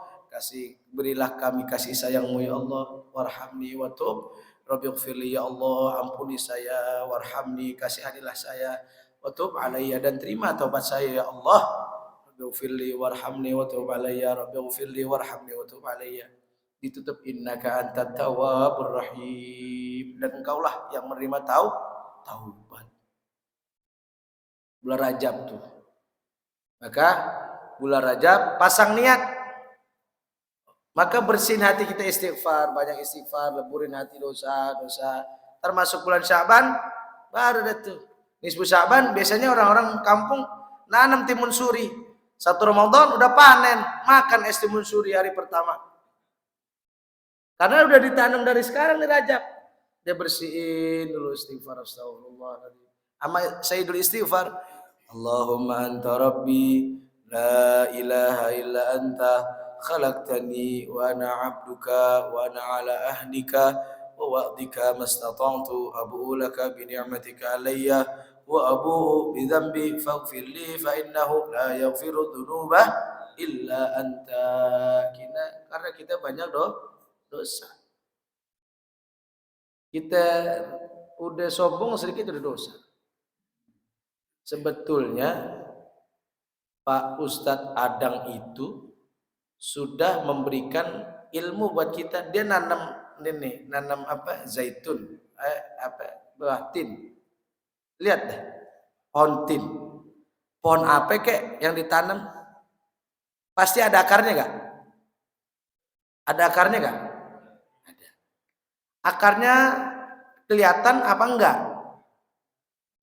berilah kami kasih sayang-Mu ya Allah. Warhamni wa tub, Rabbighfirli ya Allah, ampuni saya, warhamni, kasihanilah saya, wa tub alayya, dan terima taubat saya ya Allah. Rabbighfirli warhamni wa tub alayya, Rabbighfirli warhamni wa tub alayya. Ditutup innaka antat tawwabur rahim, dan engkaulah yang menerima taubat. Bulan Rajab tuh. Maka bulan Rajab pasang niat. Maka bersihin hati kita istighfar, banyak istighfar, leburin hati dosa-dosa. termasuk bulan Sya'ban, baru deh tuh. Nisfu Sya'ban biasanya orang-orang kampung nanam timun suri. 1 Ramadan udah panen, makan es timun suri hari pertama. Karena udah ditanam dari sekarang di Rajab. Dia bersihin dulu, istighfar, astagfirullahaladzim. Sama Sayyidul Istighfar. Allahumma anta rabbi la ilaha illa anta khalaqtani wa ana 'abduka wa ana 'ala ahdika wa wa'dika mastata'tu abu'u laka bi ni'matika 'alayya wa abu'u bi dhanbi faghfir li fa innahu la yaghfiru dzunuba illa anta. Karena kita banyak dosa. Kita udah sombong sedikit udah dosa. Sebetulnya Pak Ustadz Adang itu sudah memberikan ilmu buat kita. Dia nanam apa? Zaitun, buah tin. Lihat deh, pohon tin. Pohon apa kek yang ditanam? Pasti ada akarnya gak? Ada akarnya gak? Ada. Akarnya kelihatan apa enggak?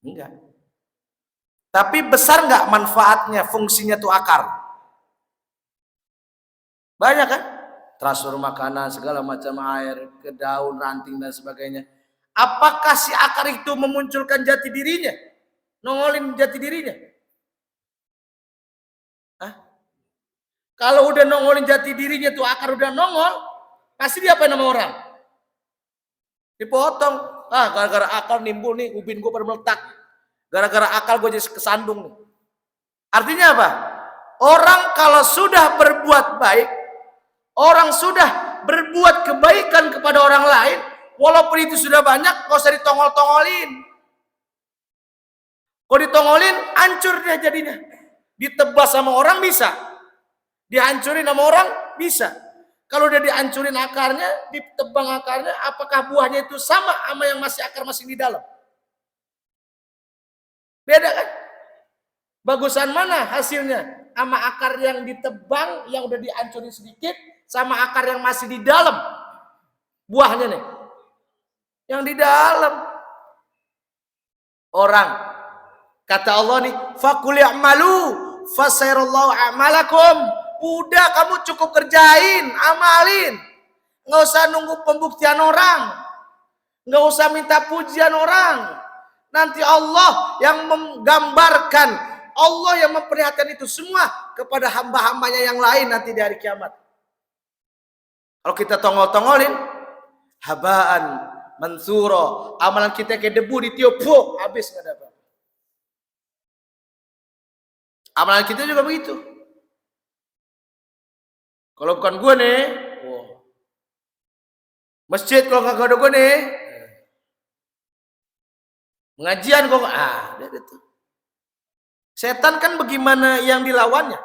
Enggak. Tapi besar nggak manfaatnya, fungsinya tuh akar? Banyak kan? Transfer makanan, segala macam air, ke daun, ranting dan sebagainya. Apakah si akar itu memunculkan jati dirinya? Nongolin jati dirinya? Hah? Kalau udah nongolin jati dirinya tuh akar udah nongol, pasti diapain sama orang? Dipotong. Gara-gara akar nimbul nih, ubin gue pada meletak. Gara-gara akal gue jadi kesandung. Artinya apa? Orang kalau sudah berbuat baik, orang sudah berbuat kebaikan kepada orang lain, walaupun itu sudah banyak, gak usah ditongol-tongolin. Kalau ditongolin, hancur dia jadinya. Ditebas sama orang bisa, dihancurin sama orang bisa. Kalau udah dihancurin akarnya, ditebang akarnya, apakah buahnya itu sama yang masih akar masih di dalam? Beda kan? Bagusan mana hasilnya? Sama akar yang ditebang, yang udah dihancurin sedikit, sama akar yang masih di dalam. Buahnya nih. Yang di dalam. Orang. Kata Allah nih, faqul i'malu fasayrallahu a'malakum. Udah kamu cukup kerjain, amalin. Nggak usah nunggu pembuktian orang. Nggak usah minta pujian orang. Nanti Allah yang menggambarkan, Allah yang memperlihatkan itu semua kepada hamba-hambanya yang lain nanti di hari kiamat. Kalau kita tongol-tongolin, habaan, mansuro, amalan kita kayak debu ditiup, habis nggak ada apa. Amalan kita juga begitu. Kalau bukan gue nih, masjid kalau nggak ada gue nih, pengajian kok itu. Setan kan bagaimana yang dilawannya?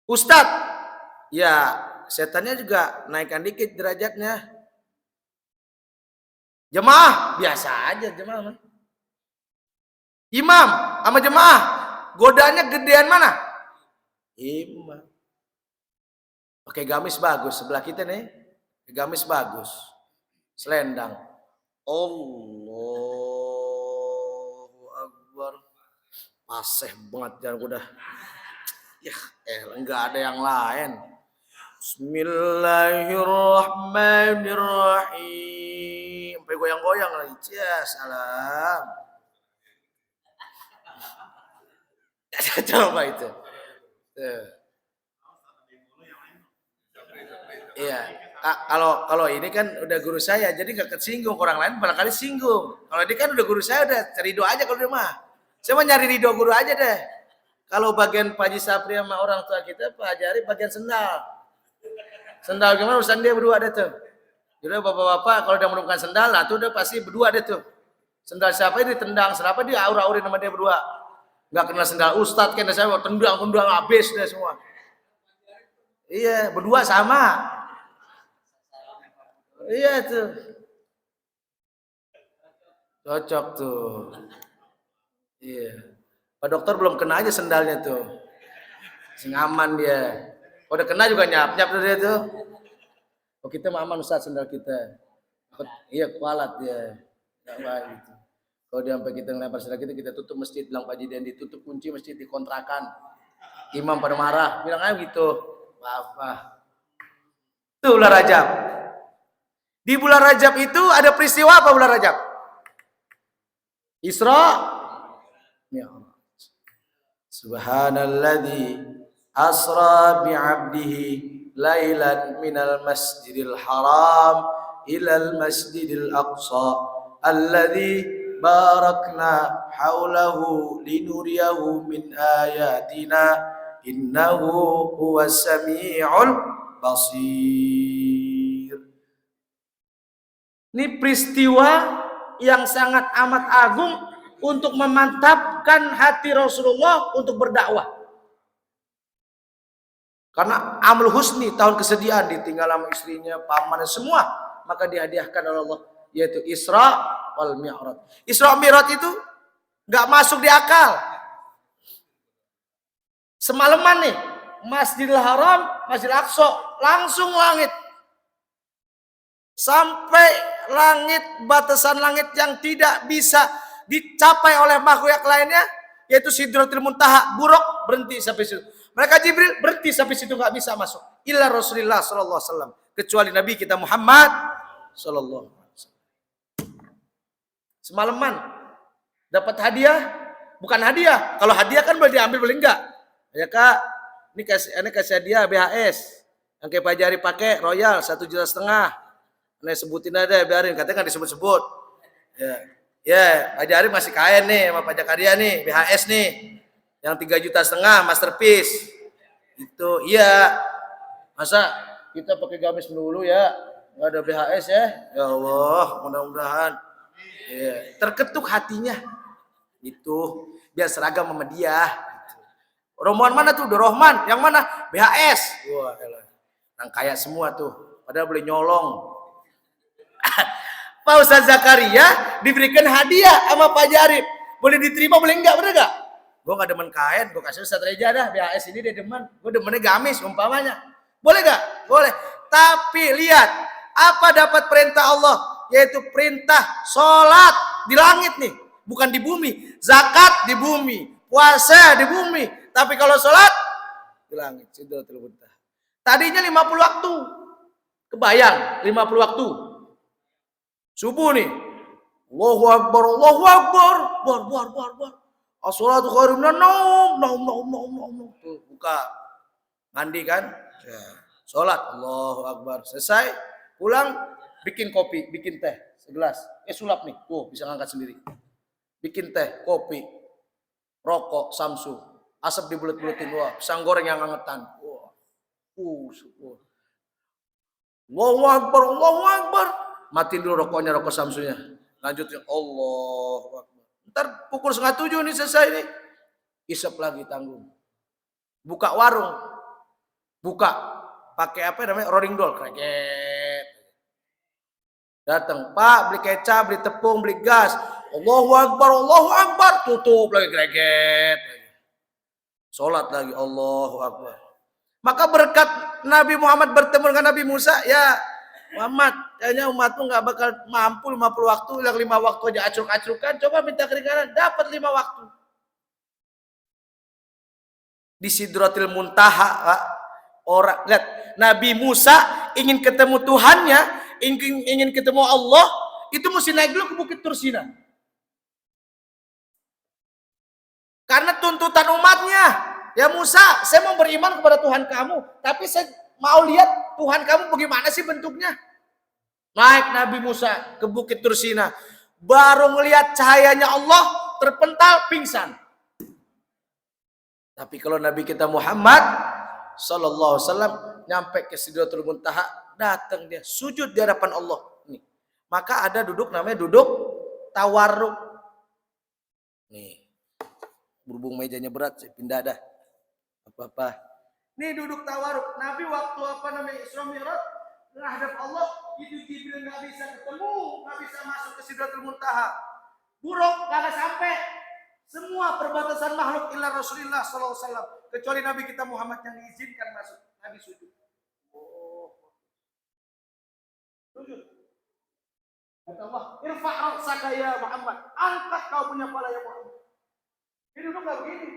Ustadz, ya setannya juga naikkan dikit derajatnya. Jemaah biasa aja jemaah. Imam sama jemaah godanya gedean mana? Imam. Pakai gamis bagus sebelah kita nih, gamis bagus, selendang. Allahu Akbar. Paseh banget jangan udah. Ya, enggak ada yang lain. Bismillahirrahmanirrahim. Sampai goyang-goyang lagi. Ya, salam. Coba itu. Iya. Kalau ini kan udah guru saya, jadi nggak kesinggung. Orang lain barangkali singgung. Kalau ini kan udah guru saya, udah cari doa aja kalau dia mah. Saya mau nyari ridho guru aja deh. Kalau bagian Pak Haji Sapri sama orang tua kita, Pak Haji bagian sendal. Sendal gimana urusan dia berdua deh tuh. Jadi bapak-bapak kalau udah menemukan sendal, nah tuh udah pasti berdua deh tuh. Sendal siapa ini ditendang, siapa dia aur-aurin sama dia berdua. Nggak kenal sendal Ustadz kan saya mau tendang habis deh semua. Iya, berdua sama. Iya tuh. Cocok tuh. Iya. Pak dokter belum kena aja sendalnya tuh. Sing aman dia. Udah kena juga nyap-nyap tuh dia tuh. Oh kita mah aman Ustaz sendal kita. Iya kualat dia. Enggak baik gitu. Kalau dia sampai kita ngelempar sedekah gitu, kita tutup masjid, bilang Pak Jidan ditutup kunci masjid dikontrakan. Imam pada marah, bilang aja gitu. Apa? Itu bulan Rajab. Di bulan Rajab itu ada peristiwa apa bulan Rajab? Isra Mi'raj. Subhanalladzi asra bi'abdihi lailan minal masjidil haram ilal masjidil aqsa alladzi barakna haulahu linuriyahu min ayatina innahu huwas sami'ul basir. Ini peristiwa yang sangat amat agung untuk memantapkan hati Rasulullah untuk berdakwah. Karena Amul Husni, tahun kesedihan, ditinggal sama istrinya, pamannya semua, maka dihadiahkan oleh Allah, yaitu Isra wal Mi'raj. Isra Mi'raj itu nggak masuk di akal. Semalaman nih, Masjidil Haram, Masjidil Aqsa, langsung langit. Sampai langit, batasan langit yang tidak bisa dicapai oleh makhluk yang lainnya, yaitu Sidratul Muntaha. Buruk berhenti sampai situ. Mereka Jibril berhenti sampai situ, nggak bisa masuk. Illa Rasulullah sallallahu alaihi wasallam, kecuali Nabi kita Muhammad sallallahu alaihi wasallam. Semalaman dapat hadiah, bukan hadiah. Kalau hadiah kan boleh diambil, boleh enggak. Ya Kak, ini kasih hadiah BHS yang kayak Pak Jari pakai Royal 1,5 juta. Nih sebutin aja, biarin, katanya kan disebut-sebut. Ya, Pak Jari masih kain nih sama Pak Jakaria nih, BHS nih. Yang 3,5 juta masterpiece. Itu iya. Masa kita pakai gamis dulu ya? Enggak ada BHS ya? Ya Allah, mudah-mudahan. Ya, terketuk hatinya. Itu biar seragam sama dia. Rombongan mana tuh? Rohman. Yang mana? BHS. Wah, yang kaya semua tuh. Padahal boleh nyolong. Pak Ustaz Zakaria diberikan hadiah sama Pak Jarib. Boleh diterima, boleh enggak, bener enggak? Gue gak demen kain, gue kasih Ustaz Reja dah, BHS ini dia demen. Gue demennya gamis umpamanya. Boleh enggak? Boleh. Tapi lihat, apa dapat perintah Allah? Yaitu perintah sholat di langit nih, bukan di bumi. Zakat di bumi, puasa di bumi. Tapi kalau sholat di langit. Tadinya 50 waktu. Kebayang 50 waktu. Subuh nih, Allahu Akbar, Allahu Akbar, bar. As-salatu khairun minan naum. Buka, mandi kan, ya. Sholat, Allahu Akbar, selesai, pulang, bikin kopi, bikin teh, segelas, sulap nih, tuh bisa ngangkat sendiri, bikin teh, kopi, rokok, Samsu, asap dibulet-buletin, wah, pisang goreng yang angetan, wah, Allahu Akbar, Allahu Akbar. Matiin dulu rokoknya, rokok Samsunya. Lanjutnya Allahu Akbar. Ntar pukul 6:30 nih selesai nih. Isep lagi tanggung. Buka warung. Buka. Pakai apa namanya? Rolling doll. Kreket. Datang. Pak, beli kecap, beli tepung, beli gas. Allahu Akbar, Allahu Akbar. Tutup lagi kreket. Sholat lagi. Allahu Akbar. Maka berkat Nabi Muhammad bertemu dengan Nabi Musa, ya Muhammad, kayaknya umatmu nggak bakal mampu 50 waktu, yang 5 waktu aja acruk-acrukan, coba minta keringanan, dapat 5 waktu. Di Sidratil Muntaha, orang lihat Nabi Musa ingin ketemu Tuhannya, ingin ketemu Allah, itu mesti naik dulu ke Bukit Tursina. Karena tuntutan umatnya, ya Musa, saya mau beriman kepada Tuhan kamu, tapi saya mau lihat Tuhan kamu bagaimana sih bentuknya. Naik Nabi Musa ke Bukit Tursina. Baru melihat cahayanya Allah, terpental, pingsan. Tapi kalau Nabi kita Muhammad sallallahu alaihi wasallam nyampe ke Sidratul Muntaha, datang dia sujud di hadapan Allah. Nih. Maka ada duduk namanya duduk tawarruk. Nih. Berhubung mejanya berat, saya pindah dah. Apa-apa. Nih duduk tawaruk. Nabi waktu apa namanya Isra Mi'raj menghadap Allah, itu Jibril nggak bisa ketemu, nggak bisa masuk ke Sidratul Muntaha. Buruk nggak sampai. Semua perbatasan makhluk illa Rasulullah sallallahu alaihi wasallam, kecuali Nabi kita Muhammad yang diizinkan masuk. Nabi sujud. Sujud. Kata Allah, irfa' ra'saka ya Muhammad. Angkat kau punya kepala ya Muhammad. Dia duduk nggak begini,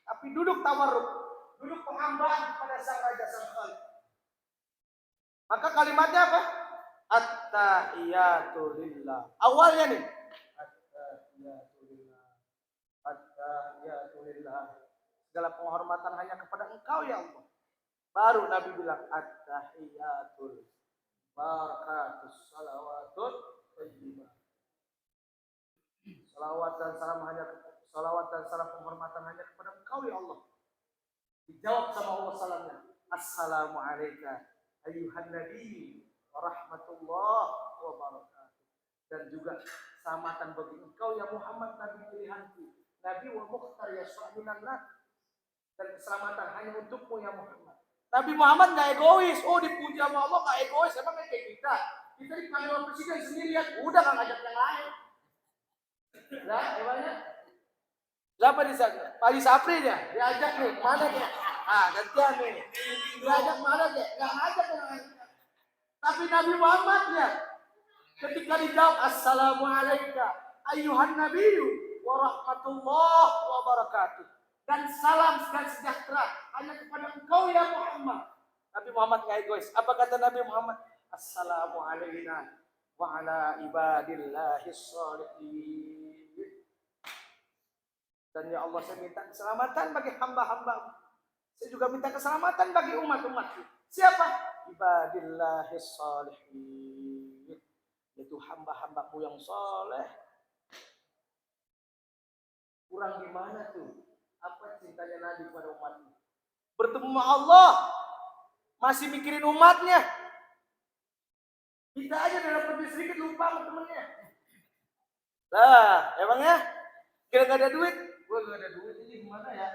tapi duduk tawarruk, duduk penghambaan kepada sang Raja sang Khalik. Maka kalimatnya apa? At-tahiyatu lillah. Awalnya nih, at-tahiyatu lillah, at-tahiyatu lillah. Segala penghormatan hanya kepada Engkau ya Allah. Baru Nabi bilang at-tahiyatul barakatus salawatut thayyibah. Salawat dan salam penghormatan hanya kepada Engkau ya Allah. Dijawab sama Allah salamnya. Assalamualaikum ayyuhan nabi wa rahmatullah wa barakatuh. Dan juga selamatan bagi Engkau ya Muhammad nabi pilihanku. Nabi wa mukhtar ya syahdunan nas. Dan keselamatan hanya untukmu ya Muhammad. Nabi Muhammad gak egois. Oh dipuji sama Allah gak egois. Emang kayak kita. Kita dipanggil oleh presiden sendirian. Udah gak ngajak yang lain. Nah, emangnya siapa di sana? Pak Sapri ya, diajak nih, mana dia? Ah, gantian nih. Diajak mana dia? Gak ngajak yang lain. Tapi Nabi Muhammad ya, ketika dijawab Assalamualaikum ayyuhan nabiyyu wa rahmatullah wa barakatuh. Dan salam dan sejahtera hanya kepada Engkau ya Muhammad. Nabi Muhammad gak egois. Apa kata Nabi Muhammad? Assalamualaikum wa ala ibadillahis sholihin. Dan ya Allah, saya minta keselamatan bagi hamba-hamba. Saya juga minta keselamatan bagi umat-umatku. Siapa? Ibadillahis sholihin. Itu hamba-hambamu yang soleh. Kurang gimana tuh? Apa cintanya Nabi pada umatnya? Bertemu sama Allah, masih mikirin umatnya. Kita aja dalam pergi sedikit lupa sama temennya. Lah, emangnya kita gak ada duit? Gue gak ada duit, ini gimana ya?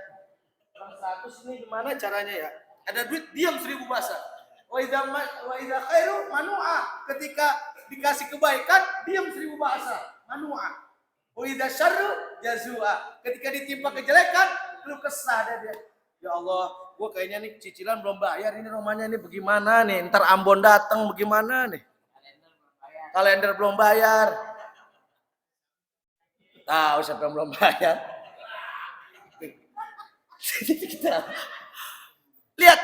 Orang 100 ini gimana caranya ya? Ada duit, diam 1000 bahasa. Wa idza khairu manu'a. Ketika dikasih kebaikan, diam 1000 bahasa. Manu'a. Wa idza syarru jazua. Ketika ditimpa kejelekan, lu kesah dia. Ya Allah, gua kayaknya nih cicilan belum bayar, ini rumahnya ini bagaimana nih? Ntar Ambon datang bagaimana nih? Kalender belum bayar. Tahu siapa yang belum bayar? Lihat,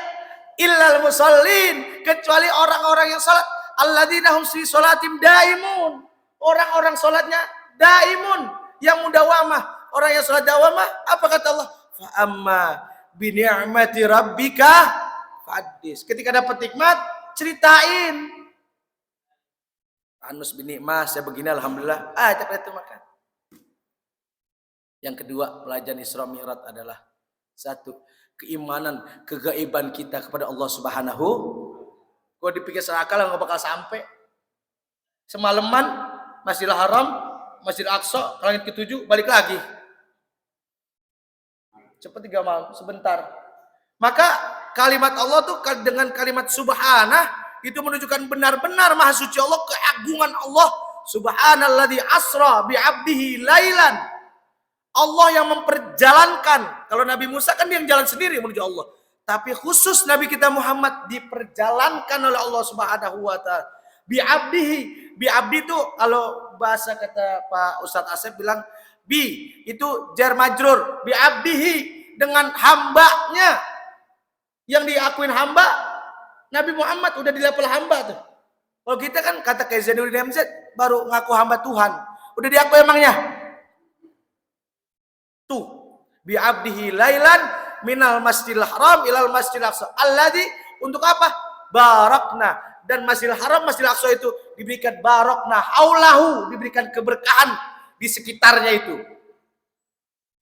illal musallin, kecuali orang-orang yang salat, alladzina hum fi sholatim daimun. Orang-orang salatnya daimun, yang mudawamah. Orang yang salat dawamah, apa kata Allah? Fa amma bi ni'mati rabbika fadis. Ketika dapat nikmat, ceritain. Anus bin nikmah, saya begini alhamdulillah. Ajak itu makan. Yang kedua, pelajaran Isra Mi'raj adalah satu, keimanan, kegaiban kita kepada Allah Subhanahu. Kalau dipikir seakal nggak bakal sampai. Semalaman Masjidil Haram, Masjid Aqsa, langit ke-7, balik lagi. Cepat 3 malam, sebentar. Maka kalimat Allah tuh dengan kalimat subhanah itu menunjukkan benar-benar maha suci Allah, keagungan Allah. Subhanalladzi asra bi 'abdihi lailan. Allah yang memperjalankan. Kalau Nabi Musa kan dia yang jalan sendiri menuju Allah. Tapi khusus Nabi kita Muhammad diperjalankan oleh Allah Subhanahu wa taala. Bi 'abdihi. Bi 'abdi itu kalau bahasa kata Pak Ustadz Asep bilang bi itu jar majrur. Bi 'abdihi, dengan hambanya. Yang diakuin hamba Nabi Muhammad udah di level hamba tuh. Kalau kita kan kata kayak Zainuddin MZ baru ngaku hamba Tuhan. Udah diaku emangnya? Tuh, bi 'abdihi lailan minal masjidil haram ilal masjidil aqsa. Alladzi, untuk apa? Barakna. Dan Masjidil Haram, Masjidil Aqsa itu diberikan barakna haulahu, diberikan keberkahan di sekitarnya itu.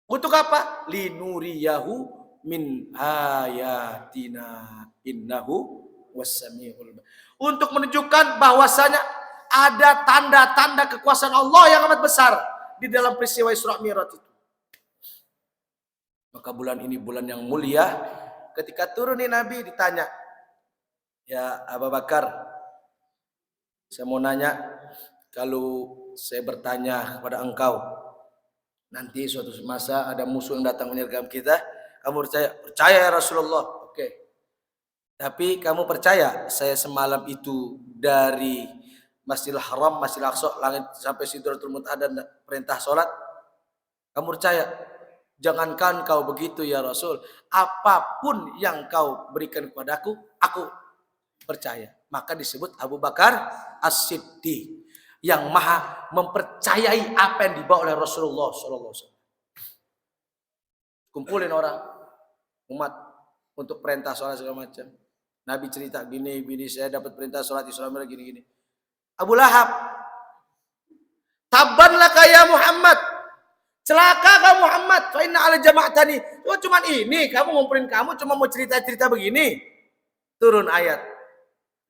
Untuk apa? Linuriyahu min ayatina innahu was-sami'ul. Untuk menunjukkan bahwasanya ada tanda-tanda kekuasaan Allah yang amat besar di dalam peristiwa Isra Mi'raj itu. Maka bulan ini bulan yang mulia. Ketika turun nih Nabi ditanya, ya Abu Bakar, saya mau nanya, kalau saya bertanya kepada engkau, nanti suatu masa ada musuh yang datang menyergap kita, kamu percaya? Percaya ya Rasulullah. Oke. Tapi kamu percaya saya semalam itu dari Masjidil Haram, Masjidil Aqsa, langit sampai Sidratul Muntaha dan perintah sholat. Kamu percaya? Jangankan kau begitu ya Rasul, apapun yang kau berikan kepadaku, aku percaya. Maka disebut Abu Bakar As-Siddiq yang maha mempercayai apa yang dibawa oleh Rasulullah SAW. Kumpulin orang umat untuk perintah sholat segala macam. Nabi cerita gini, saya dapat perintah sholat Isra Mi'raj gini. Abu Lahab, tabban laka ya Muhammad, celaka kamu Muhammad, fa inna ala jama'tani. Oh, cuman ini kamu ngumpulin, kamu cuma mau cerita-cerita begini. Turun ayat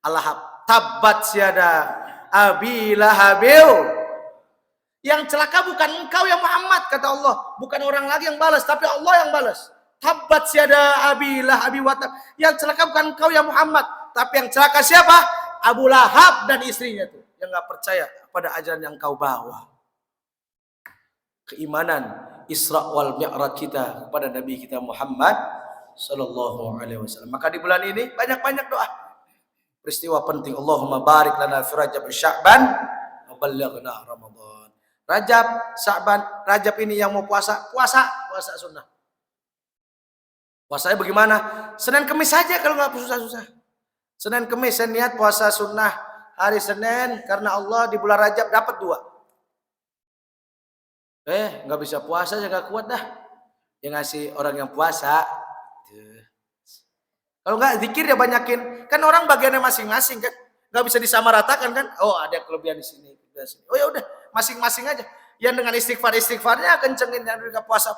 Al-Lahab, tabbat syada abi lahabil. Yang celaka bukan engkau ya Muhammad, kata Allah, bukan orang lagi yang balas, tapi Allah yang balas. Tabbat syada abi lahabi watab. Yang celaka bukan engkau ya Muhammad, tapi yang celaka siapa? Abu Lahab dan istrinya tuh, yang nggak percaya pada ajaran yang kau bawa. Keimanan Isra wal Mi'raj kita kepada Nabi kita Muhammad sallallahu alaihi wasallam. Maka di bulan ini banyak-banyak doa. Peristiwa penting, Allahumma barik lana fi Rajab Sya'ban wa ballaghna Ramadan. Rajab, Sya'ban, Rajab ini yang mau puasa sunnah. Puasanya bagaimana? Senin Kemis saja kalau nggak susah-susah. Senin Kemis saya niat puasa sunnah hari Senin karena Allah di bulan Rajab dapat 2. Nggak bisa puasa saya nggak kuat dah. Yang ngasih orang yang puasa. Kalau nggak zikir ya banyakin. Kan orang bagiannya masing-masing kan. Nggak bisa disamaratakan kan. Oh ada kelebihan di sini. Oh ya udah masing-masing aja. Yang dengan istighfarnya kencengin, yang juga puasa.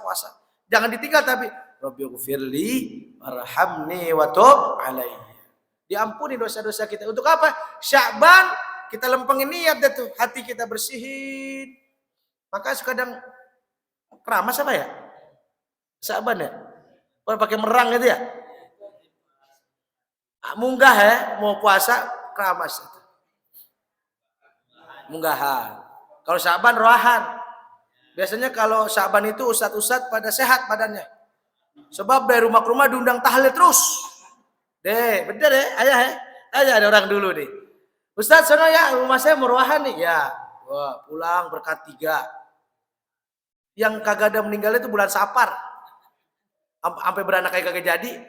Jangan ditinggal tapi Rabbighfirli warhamni wa tub alaihi. Diampuni dosa-dosa kita. Untuk apa? Sya'ban kita lempengin niat deh tuh, hati kita bersihin. Maka kadang keramas apa ya? Sya'ban ya? Pakai merang gitu ya? Munggah ya, mau puasa keramas itu. Munggahan. Kalau Sya'ban rohan. Biasanya kalau Sya'ban itu ustad-ustad pada sehat badannya. Sebab dari rumah ke rumah diundang tahlil terus. Bener ya, ayah ada orang dulu nih. Ustaz, sono ya, rumah saya meruahan nih. Ya, wah, pulang berkat 3. Yang kagak ada meninggal itu bulan Safar. Sampai beranak kayak kagak jadi.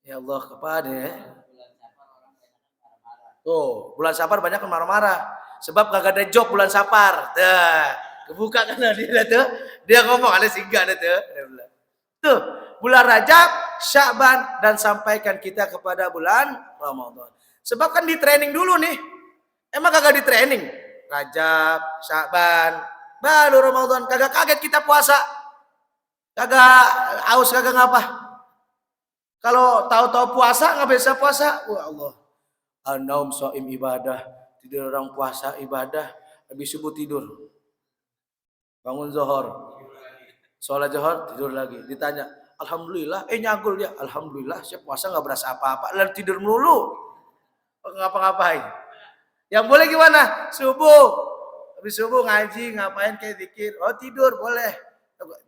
Ya Allah, kepada ya. Tuh, bulan Safar banyak yang marah-marah. Sebab kagak ada job bulan Safar. Kebuka kan dia tuh. Dia ngomong, ada singgah ada tuh. Tuh, bulan Rajab, Sya'ban, dan sampaikan kita kepada bulan Ramadan. Sebab kan di training dulu nih. Emang kagak di training? Rajab, Sya'ban, baru Ramadan. Kagak kaget kita puasa. Kagak aus, kagak ngapa. Kalau tahu-tahu puasa nggak bisa puasa. Wah Allah. An-naum shaim ibadah. Tidur orang puasa ibadah. Habis subuh tidur. Bangun zuhur. Sholat zuhur tidur lagi. Ditanya, alhamdulillah, nyagul dia. Alhamdulillah, saya puasa nggak berasa apa-apa. Lalu tidur melulu, ngapa-ngapain. Yang boleh gimana? Subuh, habis subuh ngaji, ngapain kayak zikir. Oh tidur boleh.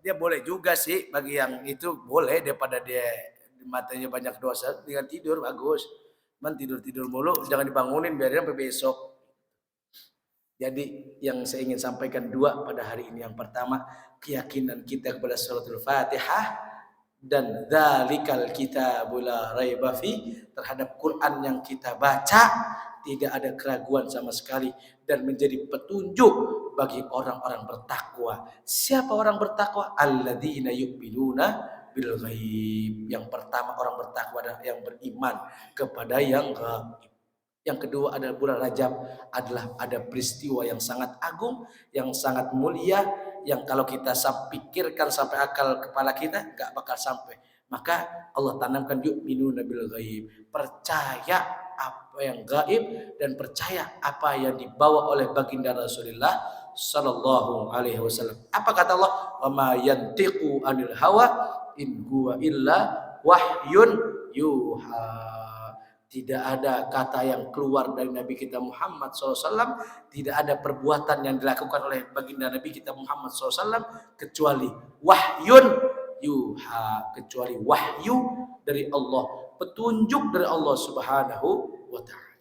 Dia boleh juga sih, bagi yang itu boleh daripada dia matanya banyak dosa. Dengan tidur bagus. Man tidur mulu, jangan dibangunin biarin sampai besok. Jadi yang saya ingin sampaikan 2 pada hari ini. Yang pertama, keyakinan kita kepada suratul Fatihah dan dzalikal kitabul la raiba fi, terhadap Quran yang kita baca tidak ada keraguan sama sekali dan menjadi petunjuk bagi orang-orang bertakwa. Siapa orang bertakwa? Alladzina yu'minuna bil ghaib. Yang pertama orang bertakwa adalah yang beriman kepada yang gaib. Yang kedua adalah bulan Rajab adalah ada peristiwa yang sangat agung, yang sangat mulia, yang kalau kita pikirkan sampai akal kepala kita nggak bakal sampai. Maka Allah tanamkan yu'minuna bil ghaib, percaya apa yang gaib dan percaya apa yang dibawa oleh baginda Rasulullah sallallahu alaihi wasallam. Apa kata Allah? Wa ma yantiqu anil hawa in huwa illa wahyun yuha. Tidak ada kata yang keluar dari Nabi kita Muhammad SAW. Tidak ada perbuatan yang dilakukan oleh baginda Nabi kita Muhammad SAW kecuali wahyun yuha, kecuali wahyu dari Allah, petunjuk dari Allah Subhanahu wa ta'ala.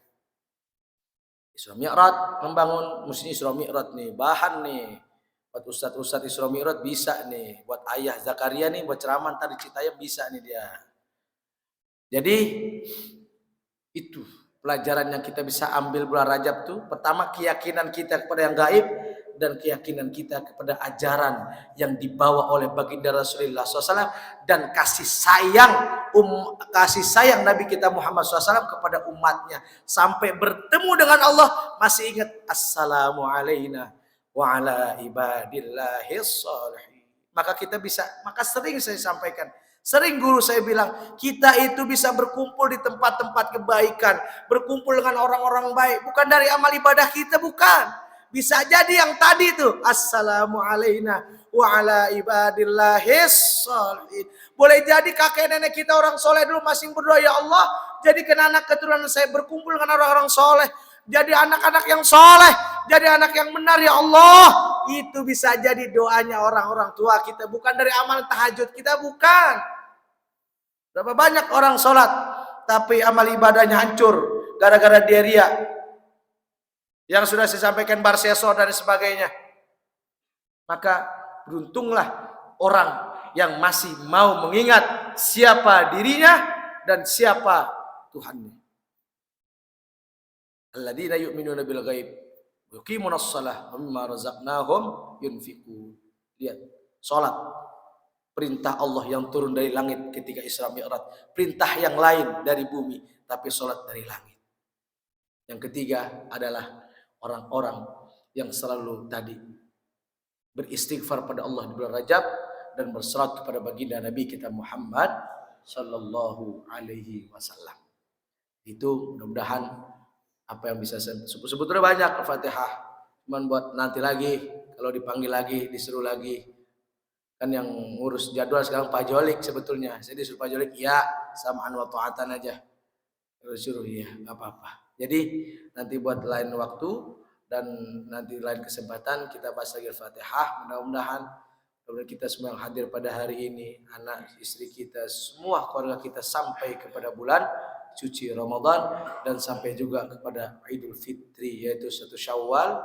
Isra Mi'raj, membangun mesti Isra Mi'raj nih, bahan nih. Buat ustadz Isra Mi'raj bisa nih. Buat ayah Zakaria nih, buat ceramah ntar di Citayam bisa nih dia. Jadi itu pelajaran yang kita bisa ambil bulan Rajab tuh. Pertama, keyakinan kita kepada yang gaib dan keyakinan kita kepada ajaran yang dibawa oleh baginda Rasulullah SAW dan kasih sayang Nabi kita Muhammad SAW kepada umatnya sampai bertemu dengan Allah masih ingat assalamu alayna wa ala ibadillahis shalihin. Maka kita bisa, maka sering saya sampaikan, sering guru saya bilang, kita itu bisa berkumpul di tempat-tempat kebaikan, berkumpul dengan orang-orang baik, bukan dari amal ibadah kita, bukan. Bisa jadi yang tadi itu, assalamu alayna wa ala ibadillahis shalihin. Boleh jadi kakek nenek kita orang soleh dulu masing berdoa, ya Allah, jadikan anak keturunan saya berkumpul dengan orang-orang soleh. Jadi anak-anak yang soleh, jadi anak yang benar, ya Allah. Itu bisa jadi doanya orang-orang tua kita, bukan dari amal tahajud kita, bukan. Berapa banyak orang sholat tapi amal ibadahnya hancur gara-gara dia riya. Yang sudah saya sampaikan Barseso dan sebagainya. Maka beruntunglah orang yang masih mau mengingat siapa dirinya dan siapa Tuhannya. Alladzina yu'minuna bil ghaib wa yuqimunas shalah wa mimma razaqnahum yunfiqun. Lihat, salat perintah Allah yang turun dari langit ketika Isra Mi'raj, perintah yang lain dari bumi, tapi salat dari langit. Yang ketiga adalah orang-orang yang selalu tadi beristighfar pada Allah di bulan Rajab dan berserat kepada baginda Nabi kita Muhammad sallallahu alaihi wasallam. Itu mudah-mudahan apa yang bisa saya sebetulnya banyak Al-Fatihah, cuman buat nanti lagi kalau dipanggil lagi, disuruh lagi. Kan yang ngurus jadwal sekarang Pak Jolik sebetulnya. Saya disuruh Pak Jolik, ya samaan wa ta'atan aja. Suruh ya, enggak apa-apa. Jadi nanti buat lain waktu dan nanti lain kesempatan kita bahas lagi Al-Fatihah. Mudah-mudahan kita semua yang hadir pada hari ini, anak istri kita, semua keluarga kita sampai kepada bulan suci Ramadan dan sampai juga kepada Idul Fitri yaitu 1 Syawal,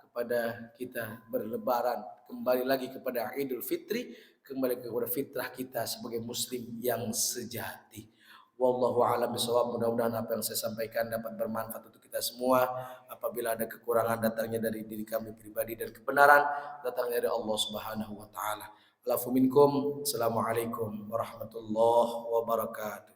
kepada kita berlebaran, kembali lagi kepada Idul Fitri, kembali kepada fitrah kita sebagai muslim yang sejati. Wallahu a'lam bishawab. Mudah-mudahan apa yang saya sampaikan dapat bermanfaat untuk kita semua. Apabila ada kekurangan datangnya dari diri kami pribadi dan kebenaran datangnya dari Allah Subhanahu wa taala. Alafu minkum. Assalamualaikum warahmatullahi wabarakatuh.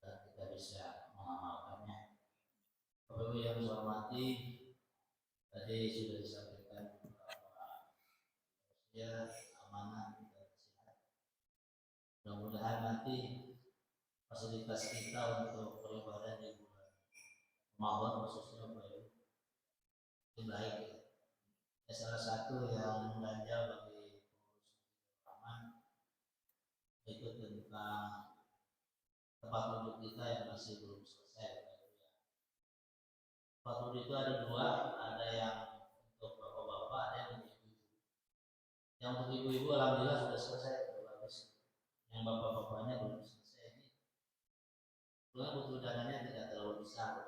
Kita bisa mengamalkannya. Bapak yang saya hormati, tadi sudah disampaikan bahwa ya amanah dan sehat. Mudah-mudahan nanti fasilitas kita untuk beribadah di bulan Ramadan khususnya lebih baik. Ya, salah satu yang ganjal bagi pengurus itu tentang tempat duduk kita yang masih belum selesai. Tempat duduk itu ada dua, ada yang untuk bapak-bapak, ada yang untuk ibu-ibu. Yang untuk ibu-ibu alhamdulillah sudah selesai, sudah bagus. Yang bapak-bapaknya belum selesai ini. Kemudian butuh dananya tidak terlalu besar,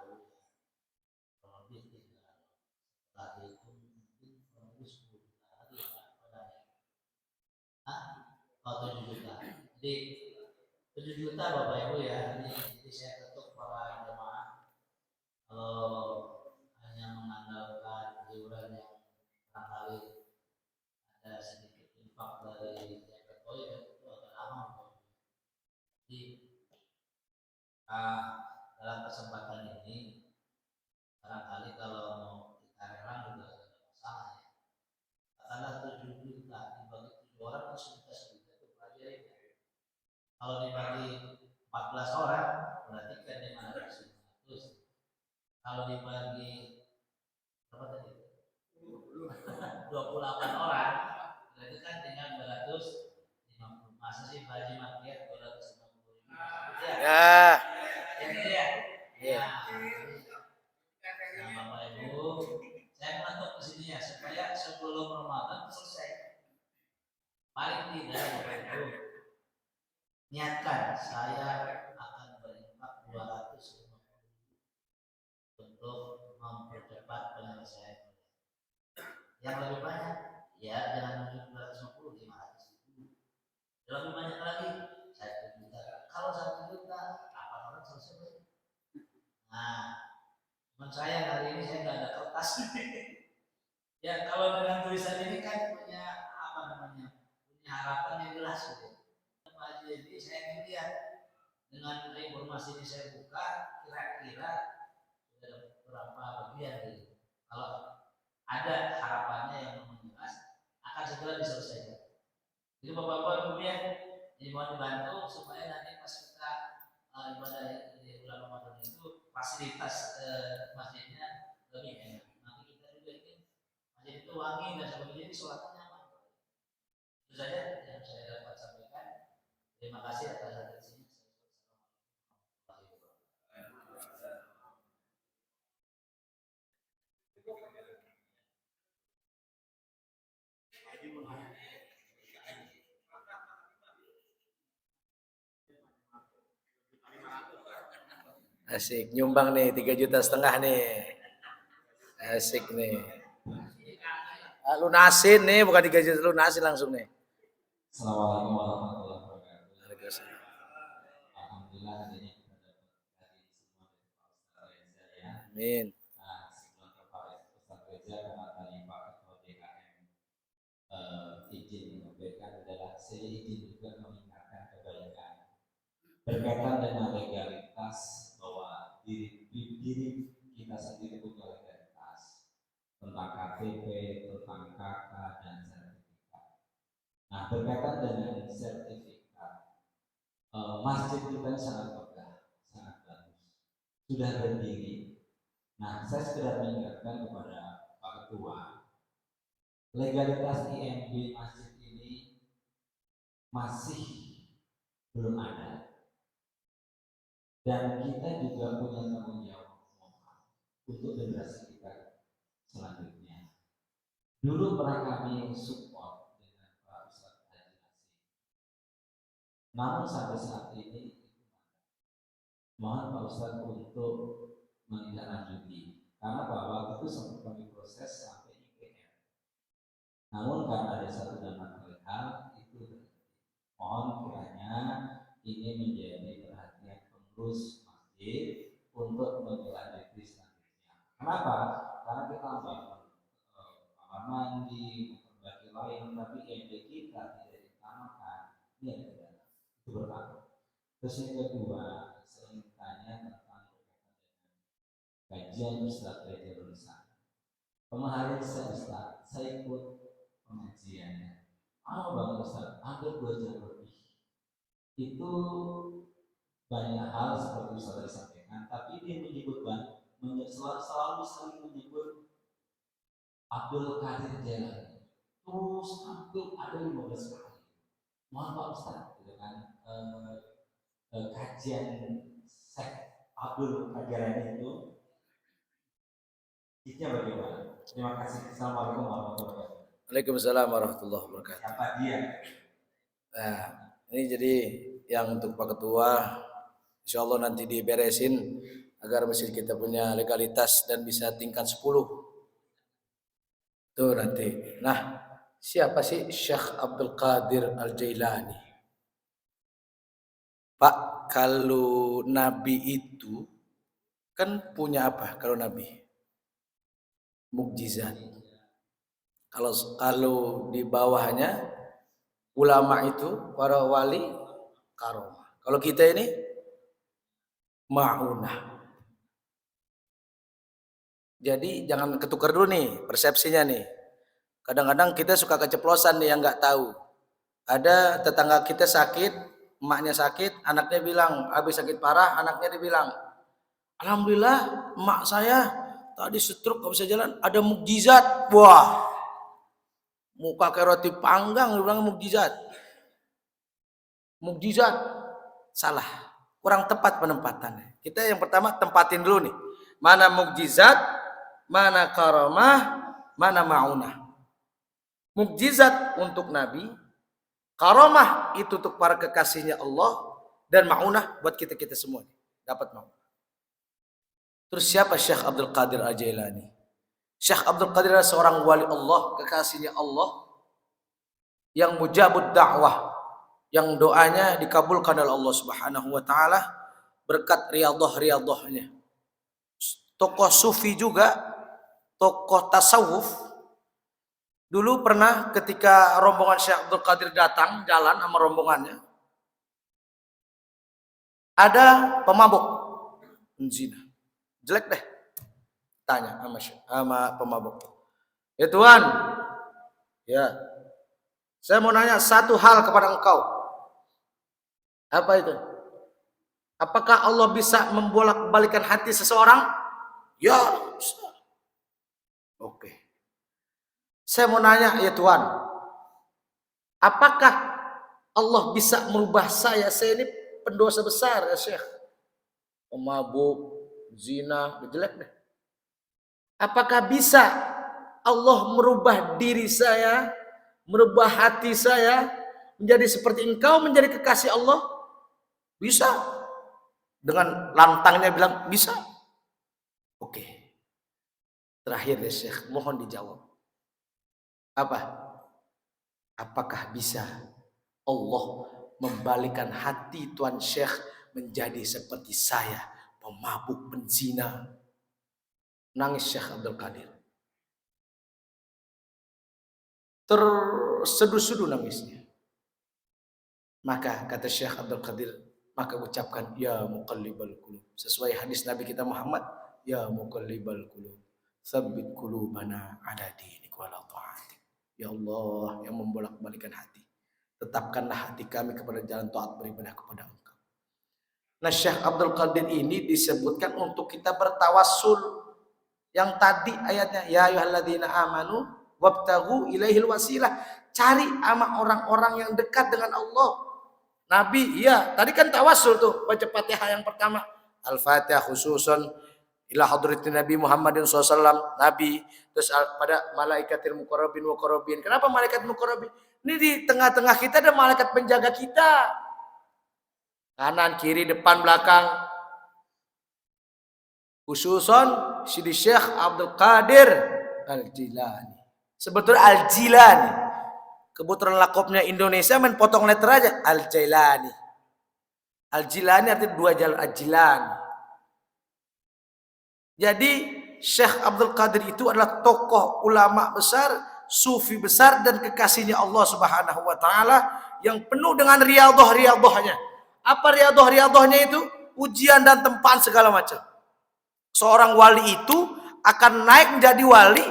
kalau lebih tidak. Setelah itu mungkin kurang lebih 10 juta lagi padanya. Atau 7 juta. Jadi 7 juta Bapak Ibu ya, ini jadi saya ketuk para jemaah kalau hanya mengandalkan iuran yang barangkali ada sedikit infak dari TPO ya itu agak lama. Jadi dalam kesempatan ini barangkali kalau mau kita lelang juga ada masalah ya. Katakanlah 7 juta dibagi 7 orang itu sudah sejuta itu pelajari. Kalau dibagi 14 orang berarti kan 500. Kalau dibagi berapa tadi? 28 orang berarti kan tinggal 250. Masa sih Pak Haji Makiat 250? Ya. Ini dia. Ya. Nah, Bapak Ibu, saya mengatur ke sini ya supaya sebelum Ramadan selesai. Nah, teman saya hari ini saya nggak ada kertas. Ya kalau dengan tulisan ini kan punya apa namanya, punya harapan yang jelas gitu. Jadi saya ingin lihat dengan informasi ini saya buka, kira-kira sudah berapa bagian gitu. Kalau ada harapannya yang memang jelas, akan segera diselesaikan. Jadi bapak-bapak kemudian ini mohon dibantu supaya nanti pas kita ibadah di bulan Ramadan itu fasilitas masjidnya lebih enak. Nanti kita juga ingin masjid itu wangi dan sebagainya, jadi sholatnya nyaman. Itu saja yang saya dapat sampaikan. Terima kasih atas atensinya. Asik, nyumbang nih 3,5 juta nih. Asik nih. Lunasin nih, bukan 3 juta, lunasin langsung nih. Assalamualaikum warahmatullahi wabarakatuh. Waalaikumsalam. Alhamdulillah hari ini kita dapat dari semua dari Pak Ustaz Reza ya. Amin. Nah, sebelum ke Pak Ustaz Reza, karena tadi Pak Ketua DKM izin menyampaikan adalah saya izin juga mengingatkan kebaikan berkaitan dengan legalitas, bahwa diri kita sendiri punya legalitas tentang KTP, tentang KK dan sertifikat. Nah, berkaitan dengan sertifikat, masjid kita sangat megah, sangat bagus, sudah berdiri. Nah, saya sekedar mengingatkan kepada Pak Ketua, legalitas IMB masjid ini masih belum ada, dan kita juga punya tanggung jawab untuk generasi kita selanjutnya. Dulu pernah kami support dengan Pak Ustaz Haji Nasir, namun sampai saat ini mohon Pak Ustaz untuk menindaklanjuti, karena bahwa itu sempat kami proses sampai IPR. Namun karena ada satu dan lain hal itu, mohon kiranya ini menjadi perhatian pengurus masjid untuk menindaklanjuti selanjutnya. Kenapa? Karena kita membangun kamar mandi, memperbaiki lain, tapi IMB kita tidak ditamakan, ini ada kendala. Itu pertama. Terus yang kedua, saya ingin tanya tentang kajian Ustaz Reza Runsana. Kemarin saya ikut pengajiannya. Bang Ustaz, hampir 2 jam lebih. Itu banyak hal seperti Ustaz sampaikan, tapi dia menyebutkan selalu saling menyebut Abdul Qadir Jailani. Terus hampir ada 15 kali. Mohon Pak Ustaz, gitu kan, kajian Syekh Abdul Qadir Jailani itu bagaimana? Terima kasih. Assalamualaikum warahmatullahi wabarakatuh. Waalaikumsalam warahmatullahi wabarakatuh. Siapa dia? Nah, ini jadi yang untuk Pak Ketua, insya Allah nanti diberesin agar masjid kita punya legalitas dan bisa tingkat 10. Tuh nanti. Nah, siapa sih Syekh Abdul Qadir Al-Jailani? Pak, kalau Nabi itu kan punya apa kalau Nabi? Mukjizat. Kalau di bawahnya ulama itu para wali karomah. Kalau kita ini ma'unah. Jadi jangan ketukar dulu nih persepsinya nih. Kadang-kadang kita suka keceplosan nih yang nggak tahu. Ada tetangga kita sakit, emaknya sakit, anaknya bilang habis sakit parah, anaknya dibilang, alhamdulillah emak saya tadi stroke gak bisa jalan, ada mukjizat. Wah, muka kayak roti panggang, bilang mukjizat. Mukjizat salah, kurang tepat penempatannya. Kita yang pertama tempatin dulu nih, mana mukjizat, mana karamah, mana ma'unah. Mukjizat untuk Nabi, karamah itu untuk para kekasihnya Allah, dan ma'unah buat kita-kita semua dapat mau. Terus siapa Syekh Abdul Qadir Al-Jailani? Syekh Abdul Qadir adalah seorang wali Allah, kekasihnya Allah, yang mujabud da'wah, yang doanya dikabulkan oleh Allah Subhanahu wa taala, berkat riyadhah-riyadhahnya. Tokoh sufi juga, tokoh tasawuf. Dulu pernah ketika rombongan Syekh Abdul Qadir datang jalan sama rombongannya, ada pemabuk zina. Jelek deh. Tanya sama pemabuk. Ya Tuhan, ya, saya mau nanya satu hal kepada engkau. Apa itu? Apakah Allah bisa membolak-balikan hati seseorang? Ya, bisa. Oke. Saya mau nanya, ya Tuhan, apakah Allah bisa merubah saya? Saya ini pendosa besar ya Syekh. Pemabuk, zina, jelek deh. Apakah bisa Allah merubah diri saya, merubah hati saya menjadi seperti engkau, menjadi kekasih Allah? Bisa. Dengan lantangnya bilang bisa. Oke. Terakhir ya Syekh, mohon dijawab. Apa? Apakah bisa Allah membalikan hati Tuan Syekh menjadi seperti saya, pemabuk, penzina? Nangis Syekh Abdul Qadir. Terseduh-seduh nangisnya. Maka kata Syekh Abdul Qadir, maka ucapkan ya muqallibal qulub. Sesuai hadis Nabi kita Muhammad, ya muqallibal qulub, tsabbit qulubana ala dinik wa la ta'atik. Ya Allah yang membolak-balikan hati, tetapkanlah hati kami kepada jalan taat beribadah kepada Engkau. Nah, Syekh Abdul Qadir ini disebutkan untuk kita bertawassul. Yang tadi ayatnya ya ayyuhalladzina amanu wabtaghu ilaihil wasilah, cari sama orang-orang yang dekat dengan Allah. Nabi, iya, tadi kan tawassul tuh, baca Fatihah yang pertama. Al-Fatihah khususan ila hadratin Nabi Muhammadin SAW, Nabi. Terus pada malaikatil muqarrabin. Kenapa malaikat muqarrabin? Ini di tengah-tengah kita ada malaikat penjaga kita. Kanan, kiri, depan, belakang. Khususan Sidi Syekh Abdul Qadir Al-Jilani. Sebetulnya Al-Jilani. Kebetulan lakopnya Indonesia main potong letter aja. Al-Jilani. Al-Jilani artinya dua jalan Al-Jilani. Jadi Syekh Abdul Qadir itu adalah tokoh ulama besar, sufi besar dan kekasihnya Allah Subhanahu wa taala yang penuh dengan riyadhah-riyadhahnya. Apa riyadhah-riyadhahnya itu? Ujian dan tempaan segala macam. Seorang wali itu akan naik menjadi wali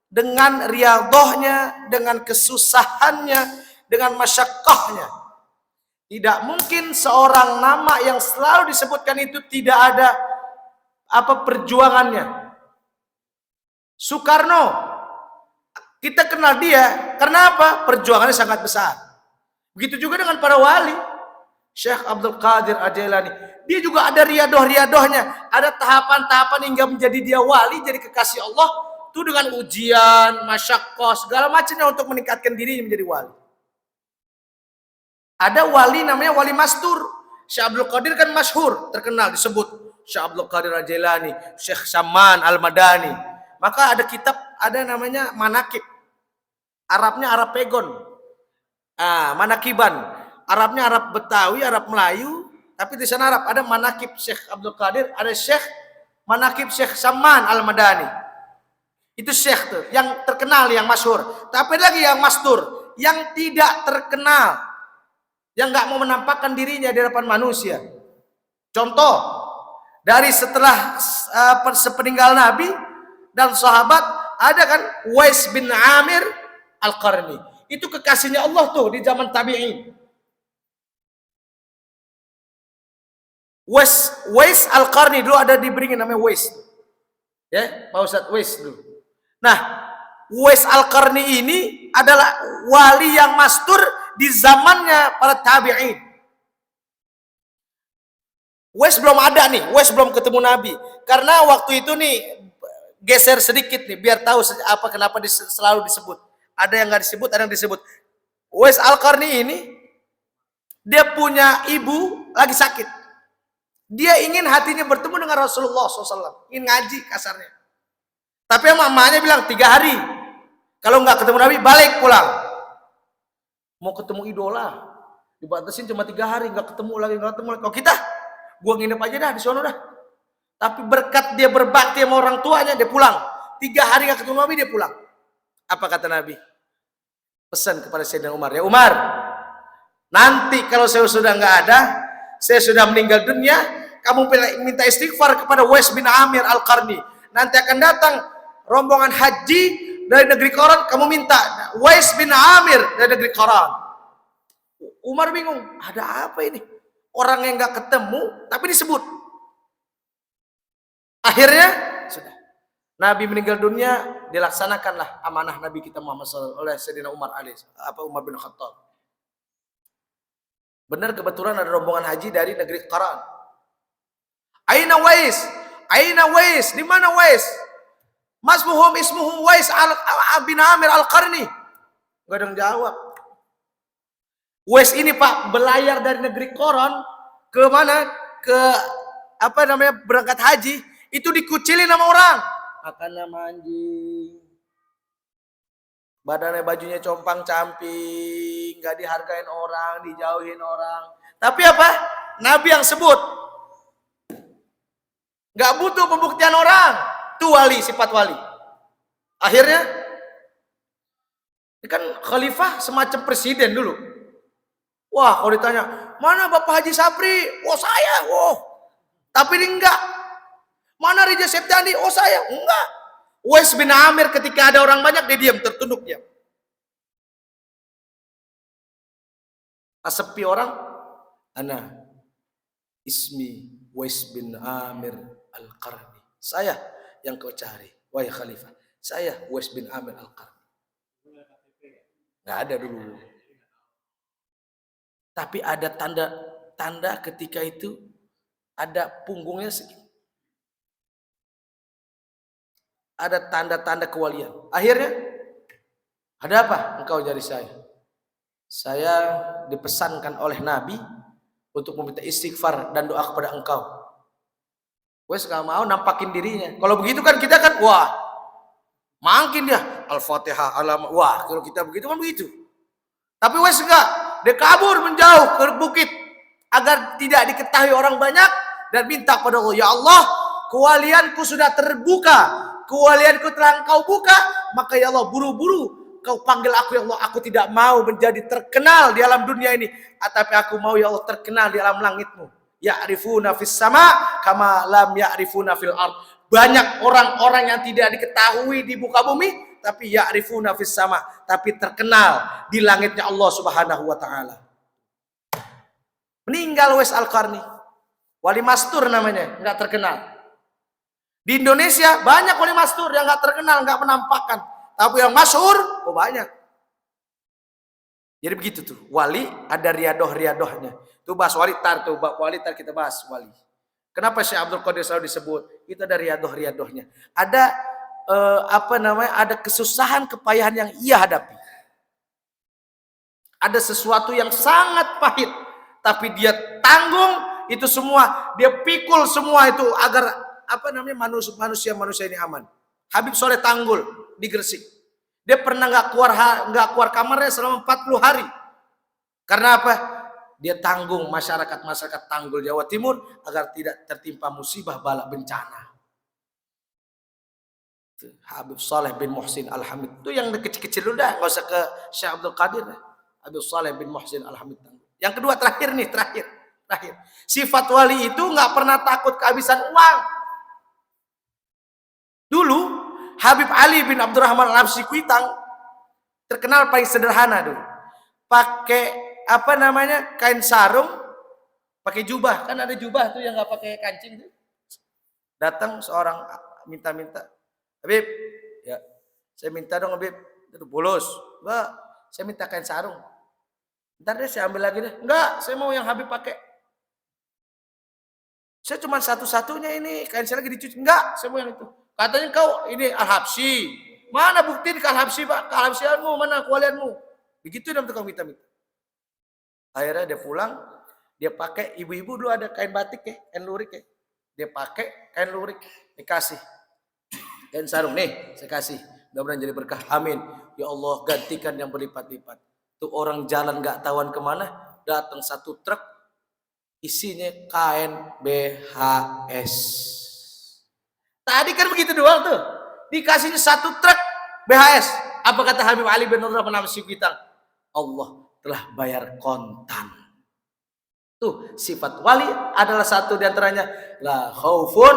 dengan riyadhahnya, dengan kesusahannya, dengan masyaqqahnya. Tidak mungkin seorang nama yang selalu disebutkan itu tidak ada perjuangannya. Soekarno, kita kenal dia karena apa? Perjuangannya sangat besar. Begitu juga dengan para wali. Syekh Abdul Qadir Al-Jilani, dia juga ada riyadhah-riyadhahnya, ada tahapan-tahapan hingga menjadi dia wali, jadi kekasih Allah, itu dengan ujian, masyaqqah, segala macamnya untuk meningkatkan dirinya menjadi wali. Ada wali namanya wali mastur. Syekh Abdul Qadir kan masyhur, terkenal disebut Syekh Abdul Qadir Al-Jilani, Syekh Saman Al-Madani. Maka ada kitab, ada namanya manakib. Arabnya Arab Pegon. Manakiban. Arabnya Arab Betawi, Arab Melayu, tapi di sana Arab. Ada manakib Syekh Abdul Qadir, ada Syekh manakib Syekh Saman Al-Madani. Itu Syekh tuh, yang terkenal, yang masyhur. Tapi ada lagi yang mastur, yang tidak terkenal, yang nggak mau menampakkan dirinya di hadapan manusia. Contoh, dari setelah sepeninggal Nabi dan sahabat, ada kan Uwais bin Amir Al-Qarni. Itu kekasihnya Allah tuh di zaman tabi'in. Uwais Al-Qarni dulu ada di Beringin namanya Uwais. Ya, Pak Ustadz Uwais dulu. Nah, Uwais Al-Qarni ini adalah wali yang mastur di zamannya para tabi'in. Uwais belum ada nih, Uwais belum ketemu Nabi. Karena waktu itu nih geser sedikit nih biar tahu kenapa selalu disebut. Ada yang nggak disebut, ada yang disebut. Uwais Al-Qarni ini dia punya ibu lagi sakit. Dia ingin hatinya bertemu dengan Rasulullah SAW, ingin ngaji kasarnya. Tapi mamanya bilang 3 hari. Kalau nggak ketemu Nabi, balik pulang. Mau ketemu idola, dibatasin cuma 3 hari, nggak ketemu lagi. Kalau kita gua nginep aja dah di sono dah. Tapi berkat dia berbakti sama orang tuanya, dia pulang. 3 hari nggak ketemu Nabi, dia pulang. Apa kata Nabi? Pesan kepada Sayyidina Umar, ya Umar, nanti kalau saya sudah nggak ada, saya sudah meninggal dunia, kamu minta istighfar kepada Uwais bin Amir Al-Qarni. Nanti akan datang rombongan haji dari negeri Qaran, kamu minta Uwais bin Amir dari negeri Qaran. Umar bingung, ada apa ini? Orang yang nggak ketemu, tapi disebut. Akhirnya sudah Nabi meninggal dunia, dilaksanakanlah amanah Nabi kita Muhammad SAW oleh Sayyidina Umar bin Khattab. Benar kebetulan ada rombongan haji dari negeri Qaran. Aina Wais? Aina Wais? Di mana Wais? Masmuhum ismuhum Wais bin Amir Al-Qarni. Gak ada yang jawab. Wais ini Pak belayar dari negeri Qaran ke mana? Ke berangkat haji. Itu dikucilin sama orang. Makannya manjing. Badannya bajunya compang-camping. Gak dihargain orang, dijauhin orang. Tapi apa? Nabi yang sebut. Gak butuh pembuktian orang. Itu wali, sifat wali. Akhirnya, ini kan khalifah semacam presiden dulu. Wah, kalau ditanya, mana Bapak Haji Sapri? Oh saya, Tapi ini enggak. Mana Rija Septiandi? Oh saya, enggak. Uwais bin Amir ketika ada orang banyak, dia diam, tertunduk diam. Pas sepi orang, ana ismi Uwais bin Amir Al-Qarni. Saya yang kau cari, wahai khalifah. Saya Uwais bin Amir Al-Qarni. Nggak ada dulu. Tapi ada tanda ketika itu ada punggungnya sedikit. Ada tanda-tanda kewalian. Akhirnya, ada apa engkau nyari saya? Saya dipesankan oleh Nabi untuk meminta istighfar dan doa kepada engkau. Wes gak mau nampakin dirinya. Kalau begitu kan kita kan, wah, makin dia Al-Fatihah, wah, kalau kita begitu kan begitu. Tapi wes enggak, dia kabur menjauh ke bukit agar tidak diketahui orang banyak dan minta kepada Allah, ya Allah, kewalianku sudah terbuka. Kewalianku telah engkau buka, maka ya Allah buru-buru kau panggil aku ya Allah. Aku tidak mau menjadi terkenal di alam dunia ini, tapi aku mau ya Allah terkenal di alam langitmu. Ya'rifuna fis sama kama lam ya'rifuna fil ard. Banyak orang-orang yang tidak diketahui di muka bumi, tapi ya'rifuna fis sama, tapi terkenal di langitnya Allah Subhanahu wa taala. Meninggal Uwais Al-Qarni. Wali mastur namanya, enggak terkenal. Di Indonesia banyak wali mastur yang nggak terkenal, nggak menampakkan. Tapi yang masyhur, banyak. Jadi begitu tuh. Wali ada riadoh-riadohnya. Tuh bahas wali tar kita bahas wali. Kenapa Syekh Abdul Qadir selalu disebut? Itu ada riadoh-riadohnya. Ada ada kesusahan, kepayahan yang ia hadapi. Ada sesuatu yang sangat pahit, tapi dia tanggung itu semua, dia pikul semua itu agar manusia ini aman. Habib Soleh Tanggul di Gresik. Dia pernah nggak keluar kamarnya selama 40 hari. Karena apa? Dia tanggung masyarakat Tanggul Jawa Timur agar tidak tertimpa musibah bala bencana. Habib Saleh bin Muhsin Al-Hamid. Itu yang kecil-kecil dulu dah, nggak usah ke Syekh Abdul Qadir. Habib Saleh bin Muhsin Al-Hamid. Yang kedua terakhir. Sifat wali itu nggak pernah takut kehabisan uang. Dulu Habib Ali bin Abdurrahman Al-Habsyi Kuitang terkenal paling sederhana dulu. Pakai kain sarung, pakai jubah. Kan ada jubah tuh yang nggak pakai kancing tuh. Datang seorang minta-minta, Habib, ya saya minta dong Habib, itu bolos. Mbak, saya minta kain sarung. Ntar deh saya ambil lagi deh. Enggak, saya mau yang Habib pakai. Saya cuma satu-satunya ini, kain saya lagi dicuci. Enggak, saya mau yang itu. Katanya kau ini Al-Habsyi. Mana bukti ke Al-Habsyi, Pak? Al-Habsyianmu, mana kewalianmu? Begitu dalam tukang minta-minta. Akhirnya dia pulang, dia pakai, ibu-ibu dulu ada kain batik ya, kain lurik ya. Dia pakai kain lurik, dikasih. Kain sarung, nih saya kasih. Mudah-mudahan jadi berkah. Amin. Ya Allah, gantikan yang berlipat-lipat. Tuh orang jalan gak tahuan kemana, datang satu truk, isinya kain BHS. Tadi kan begitu doang tuh. Dikasihnya 1 truk BHS. Apa kata Habib Ali bin Nur Rahman Syukuitang? Allah telah bayar kontan. Tuh, sifat wali adalah satu diantaranya. La khaufun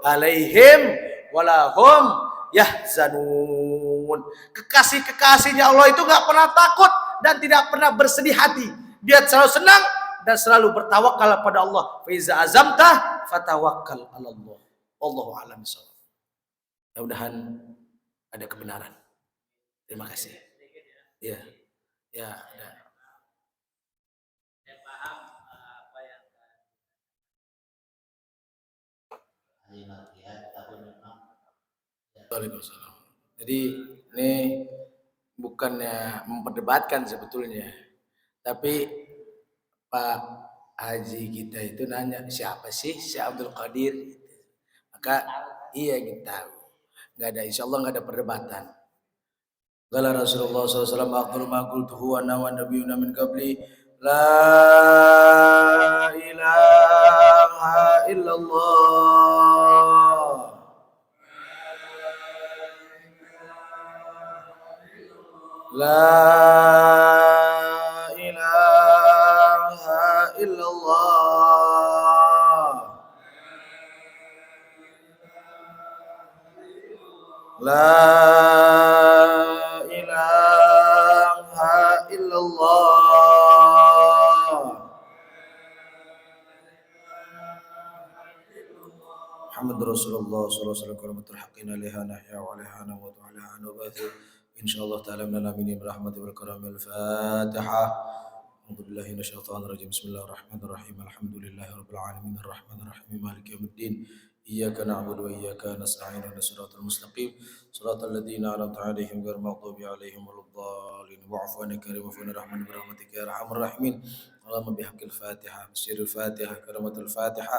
alaihim walahum yahzanun. Kekasih-kekasihnya Allah itu gak pernah takut dan tidak pernah bersedih hati. Dia selalu senang dan selalu bertawakal pada Allah. Fa iza azamta fatawakkal 'ala Allah. Wallahu a'lam bishawab. Mudah-mudahan ada kebenaran. Terima kasih. Ya. Ya, ada. Saya paham apa yang lihat, tapi memang Waalaikumsalam. Jadi ini bukannya memperdebatkan sebetulnya, tapi Pak Haji kita itu nanya siapa sih Syekh Abdul Qadir? Maka iya kita tahu. Nggak ada, insya Allah nggak ada perdebatan. Qala Rasulullah SAW aqdul ma qultuhu wa nabiyuna min qabli la ilaha illallah. La ilaha illallah. La ilaha illallah. Muhammad Rasulullah sallallahu alaihi wasallam haqqina liha nahya wa liha namut wa liha nubathu insyaallah ta'ala minna min rahmatil wal karamil Fatihah. أعوذ بالله من الشيطان الرجيم بسم الله الرحمن الرحيم الحمد لله رب العالمين الرحمن الرحيم مالك يوم الدين إياك نعبد وإياك نستعين اهدنا الصراط المستقيم صراط الذين أنعمت عليهم غير المغضوب عليهم ولا الضالين واعف عنا كريم وفنا رحمن برحمتك يا أرحم الراحمين اللهم بحق الفاتحة بسر الفاتحة كرمة الفاتحة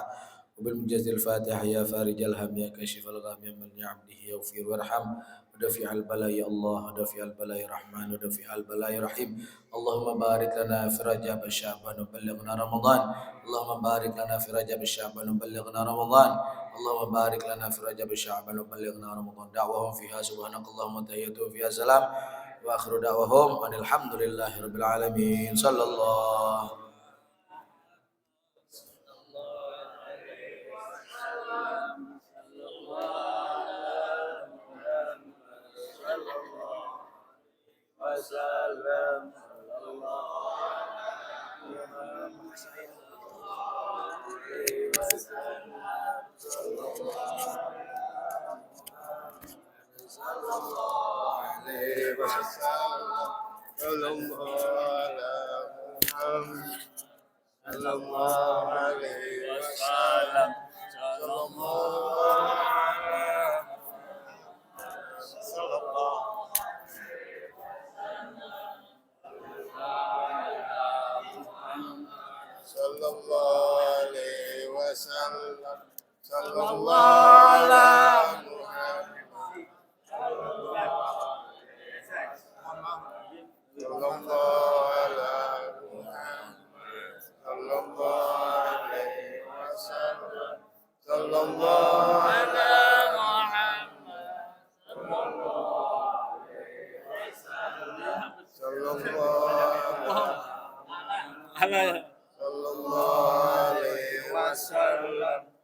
وبالمجاز الفاتحة يا فارج الهم يا كاشف الغم يا من لعبده يغفر وارحم ودفع البلاء يا الله ودفع البلاء يا رحمن ودفع البلاء يا رحيم اللهم بارك لنا في رجب شعبان وبلغنا رمضان اللهم بارك لنا في رجب شعبان وبلغنا رمضان اللهم بارك لنا في رجب شعبان وبلغنا رمضان دعوهم فيها سبحانك اللهم وتحيتهم فيها سلام واخر دعوهم ان الحمد لله رب العالمين صلى الله وسلم sallallahu alaihi wasallam